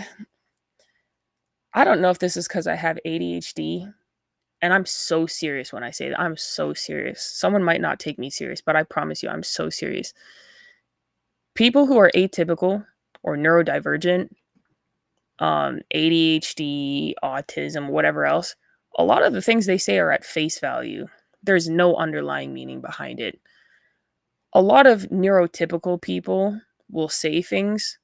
I don't know if this is because I have ADHD, and I'm so serious when I say that. I'm so serious. Someone might not take me serious, but I promise you, I'm so serious. People who are atypical or neurodivergent, ADHD, autism, whatever else, a lot of the things they say are at face value. There's no underlying meaning behind it. A lot of neurotypical people will say things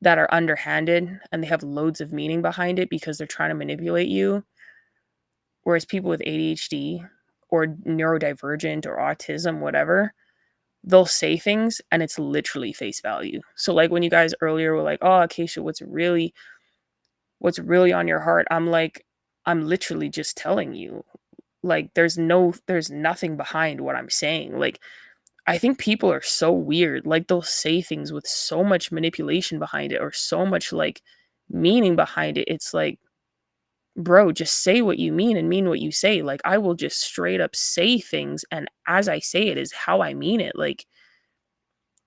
that are underhanded and they have loads of meaning behind it because they're trying to manipulate you. Whereas people with ADHD or neurodivergent or autism, whatever, they'll say things and it's literally face value. So like when you guys earlier were like, "Oh, Kaysha, what's really on your heart?" I'm like, I'm literally just telling you. Like there's nothing behind what I'm saying. Like I think people are so weird. Like they'll say things with so much manipulation behind it or so much like meaning behind it. It's like, bro, just say what you mean and mean what you say. Like I will just straight up say things and as I say it is how I mean it. Like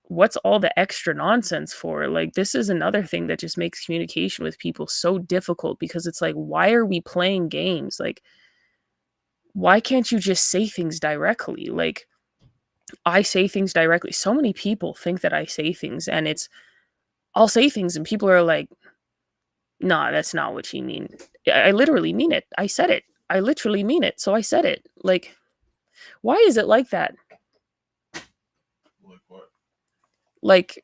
what's all the extra nonsense for? Like this is another thing that just makes communication with people so difficult because it's like why are we playing games? Like why can't you just say things directly? Like I say things directly. So many people think that I say things and I'll say things and people are like, "Nah, that's not what you mean." I literally mean it. I said it. I literally mean it. So I said it. Like why is it like that? Like what? Like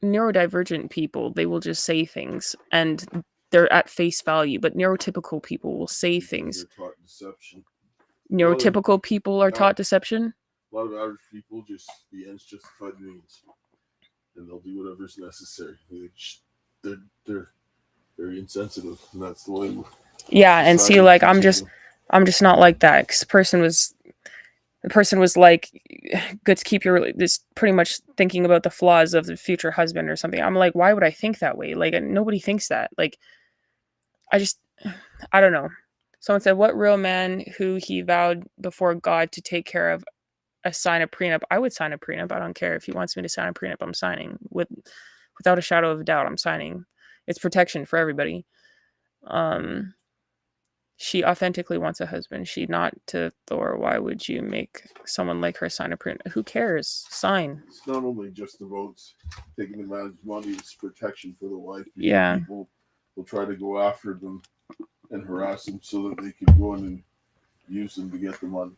neurodivergent people, they will just say things and they're at face value, but neurotypical people will say Because things. they're taught deception. A lot of Neurotypical people are taught deception. a lot of average people just the ends justify the means, and they'll do whatever's necessary. They're very insensitive, and that's the way Yeah, and see, society like teaches them. I'm just not like that. Because the person was like, "Good to keep your this," pretty much thinking about the flaws of the future husband or something. I'm like, why would I think that way? Like nobody thinks that. Like I just, I don't know. Someone said, "What real man who he vowed before God to take care of sign a prenup?" I would sign a prenup. I don't care if he wants me to sign a prenup. I'm signing without a shadow of a doubt. I'm signing. It's protection for everybody. Um, she authentically wants a husband. She not to Thor. Why would you make someone like her sign a prenup? Who cares? Sign. It's not only just about taking the man's money; it's protection for the wife because Yeah. people will try to go after them and harass them so that they can go in and use them to get the money.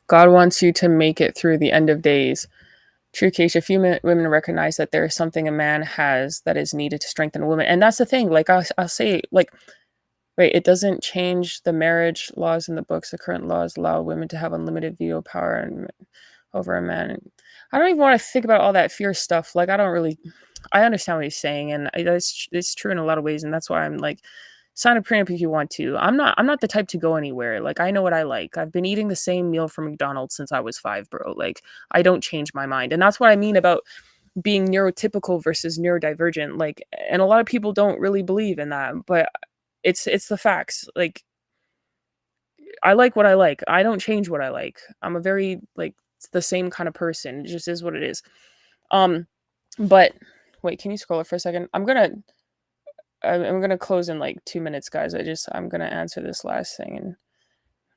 God wants you to make it through the end of days. True, Keisha. Few women recognize that there is something a man has that is needed to strengthen a woman, and that's the thing. Like I'll say, like, wait, it doesn't change the marriage laws in the books. The current laws allow women to have unlimited veto power and over a man. I don't even want to think about all that fear stuff. Like, I don't really. I understand what he's saying, and it's true in a lot of ways, and that's why I'm like, sign a prenup if you want to. I'm not the type to go anywhere. Like, I know what I like. I've been eating the same meal from McDonald's since I was 5, bro. Like, I don't change my mind, and that's what I mean about being neurotypical versus neurodivergent. Like, and a lot of people don't really believe in that, but it's the facts. Like I like what I like. I don't change what I like. I'm a very like the same kind of person. It just is what it is. Um but wait, can you scroll it for a second? I'm gonna close in like 2 minutes, guys. I'm gonna answer this last thing. And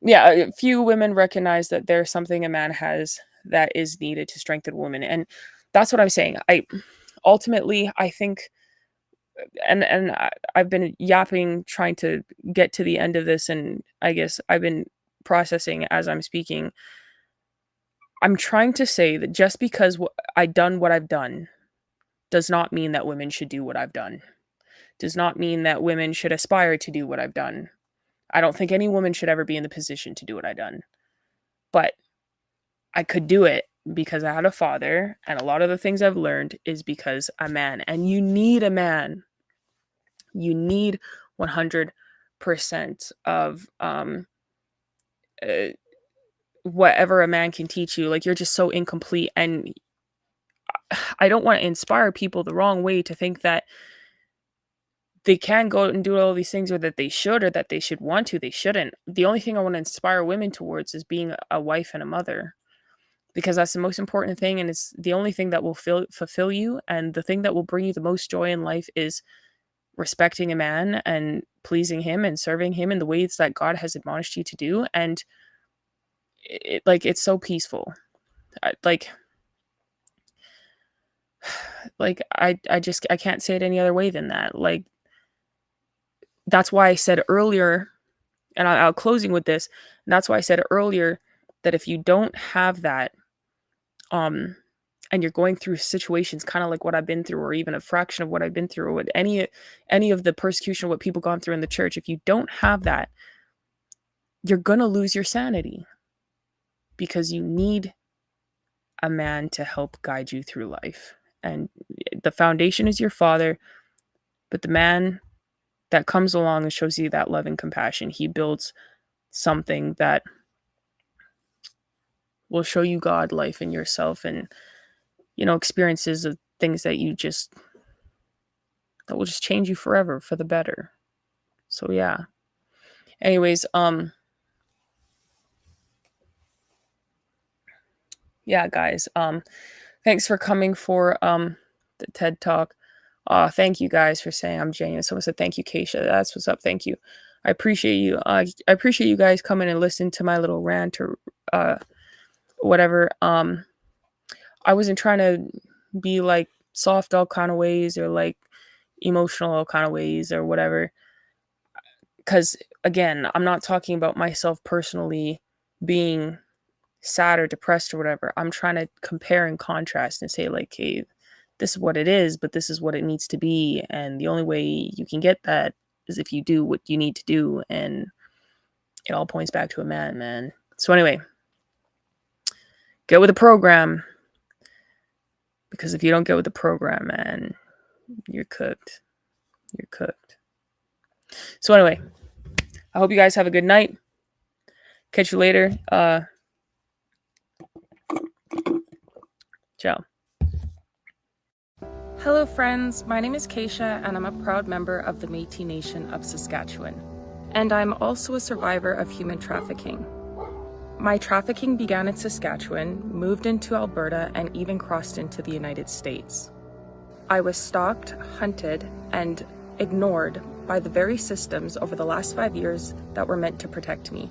yeah, a few women recognize that there's something a man has that is needed to strengthen women. And that's what I'm saying. I ultimately I think I've been yapping trying to get to the end of this, and I guess I've been processing as I'm speaking. I'm trying to say that just because I done what I've done does not mean that women should do what I've done. Does not mean that women should aspire to do what I've done. I don't think any woman should ever be in the position to do what I've done. But I could do it because I had a father, and a lot of the things I've learned is because a man, and you need a man. You need 100% of uh, whatever a man can teach you. Like you're just so incomplete, and I don't want to inspire people the wrong way to think that they can go and do all these things, or that they should, or that they should want to. They shouldn't. The only thing I want to inspire women towards is being a wife and a mother, because that's the most important thing, and it's the only thing that will fulfill you, and the thing that will bring you the most joy in life is respecting a man and pleasing him and serving him in the ways that God has admonished you to do. And it's so peaceful. Like I can't say it any other way than that. Like, that's why I said earlier, and I'll closing with this, and that's why I said earlier that if you don't have that, and you're going through situations kind of like what I've been through, or even a fraction of what I've been through, or what any of the persecution, what people gone through in the church, if you don't have that, you're gonna lose your sanity, because you need a man to help guide you through life. And the foundation is your father, but the man that comes along and shows you that love and compassion, he builds something that will show you God, life, and yourself, and experiences of things that will just change you forever for the better. So yeah. Anyways, yeah, guys, thanks for coming for the TED Talk. Thank you guys for saying I'm genuine. Someone said thank you, Kaysha. That's what's up. Thank you. I appreciate you. I appreciate you guys coming and listening to my little rant, or whatever. I wasn't trying to be like soft all kind of ways, or like emotional all kind of ways, or whatever. Because again, I'm not talking about myself personally being sad or depressed or whatever. I'm trying to compare and contrast and say, like, hey, this is what it is, but this is what it needs to be. And the only way you can get that is if you do what you need to do. And it all points back to a man. So anyway, get with the program. Because if you don't get with the program, man, you're cooked. You're cooked. So anyway, I hope you guys have a good night. Catch you later. Ciao. Hello, friends. My name is Kaysha, and I'm a proud member of the Métis Nation of Saskatchewan. And I'm also a survivor of human trafficking. My trafficking began in Saskatchewan, moved into Alberta, and even crossed into the United States. I was stalked, hunted, and ignored by the very systems over the last 5 years that were meant to protect me.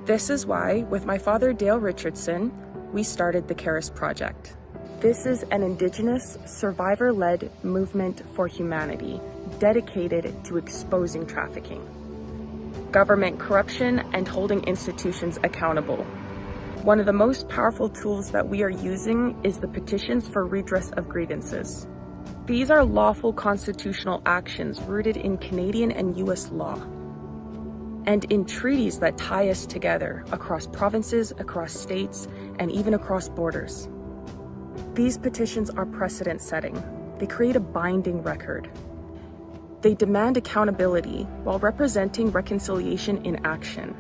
This is why, with my father Dale Richardson, we started the Karis Project. This is an Indigenous, survivor-led movement for humanity dedicated to exposing trafficking, government corruption, and holding institutions accountable. One of the most powerful tools that we are using is the petitions for redress of grievances. These are lawful constitutional actions rooted in Canadian and US law, and in treaties that tie us together across provinces, across states, and even across borders. These petitions are precedent-setting. They create a binding record. They demand accountability while representing reconciliation in action.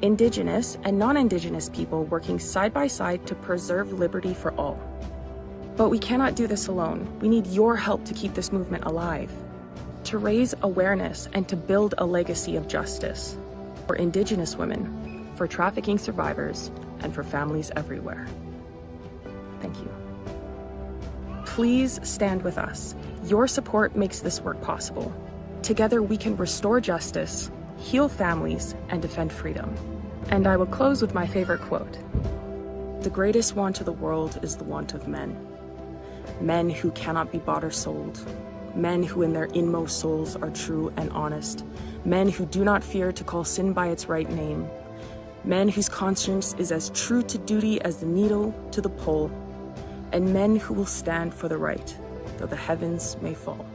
Indigenous and non-Indigenous people working side by side to preserve liberty for all. But we cannot do this alone. We need your help to keep this movement alive, to raise awareness and to build a legacy of justice for Indigenous women, for trafficking survivors, and for families everywhere. Thank you. Please stand with us. Your support makes this work possible. Together we can restore justice, heal families, and defend freedom. And I will close with my favorite quote. The greatest want of the world is the want of men. Men who cannot be bought or sold. Men who in their inmost souls are true and honest. Men who do not fear to call sin by its right name. Men whose conscience is as true to duty as the needle to the pole. And men who will stand for the right, though the heavens may fall.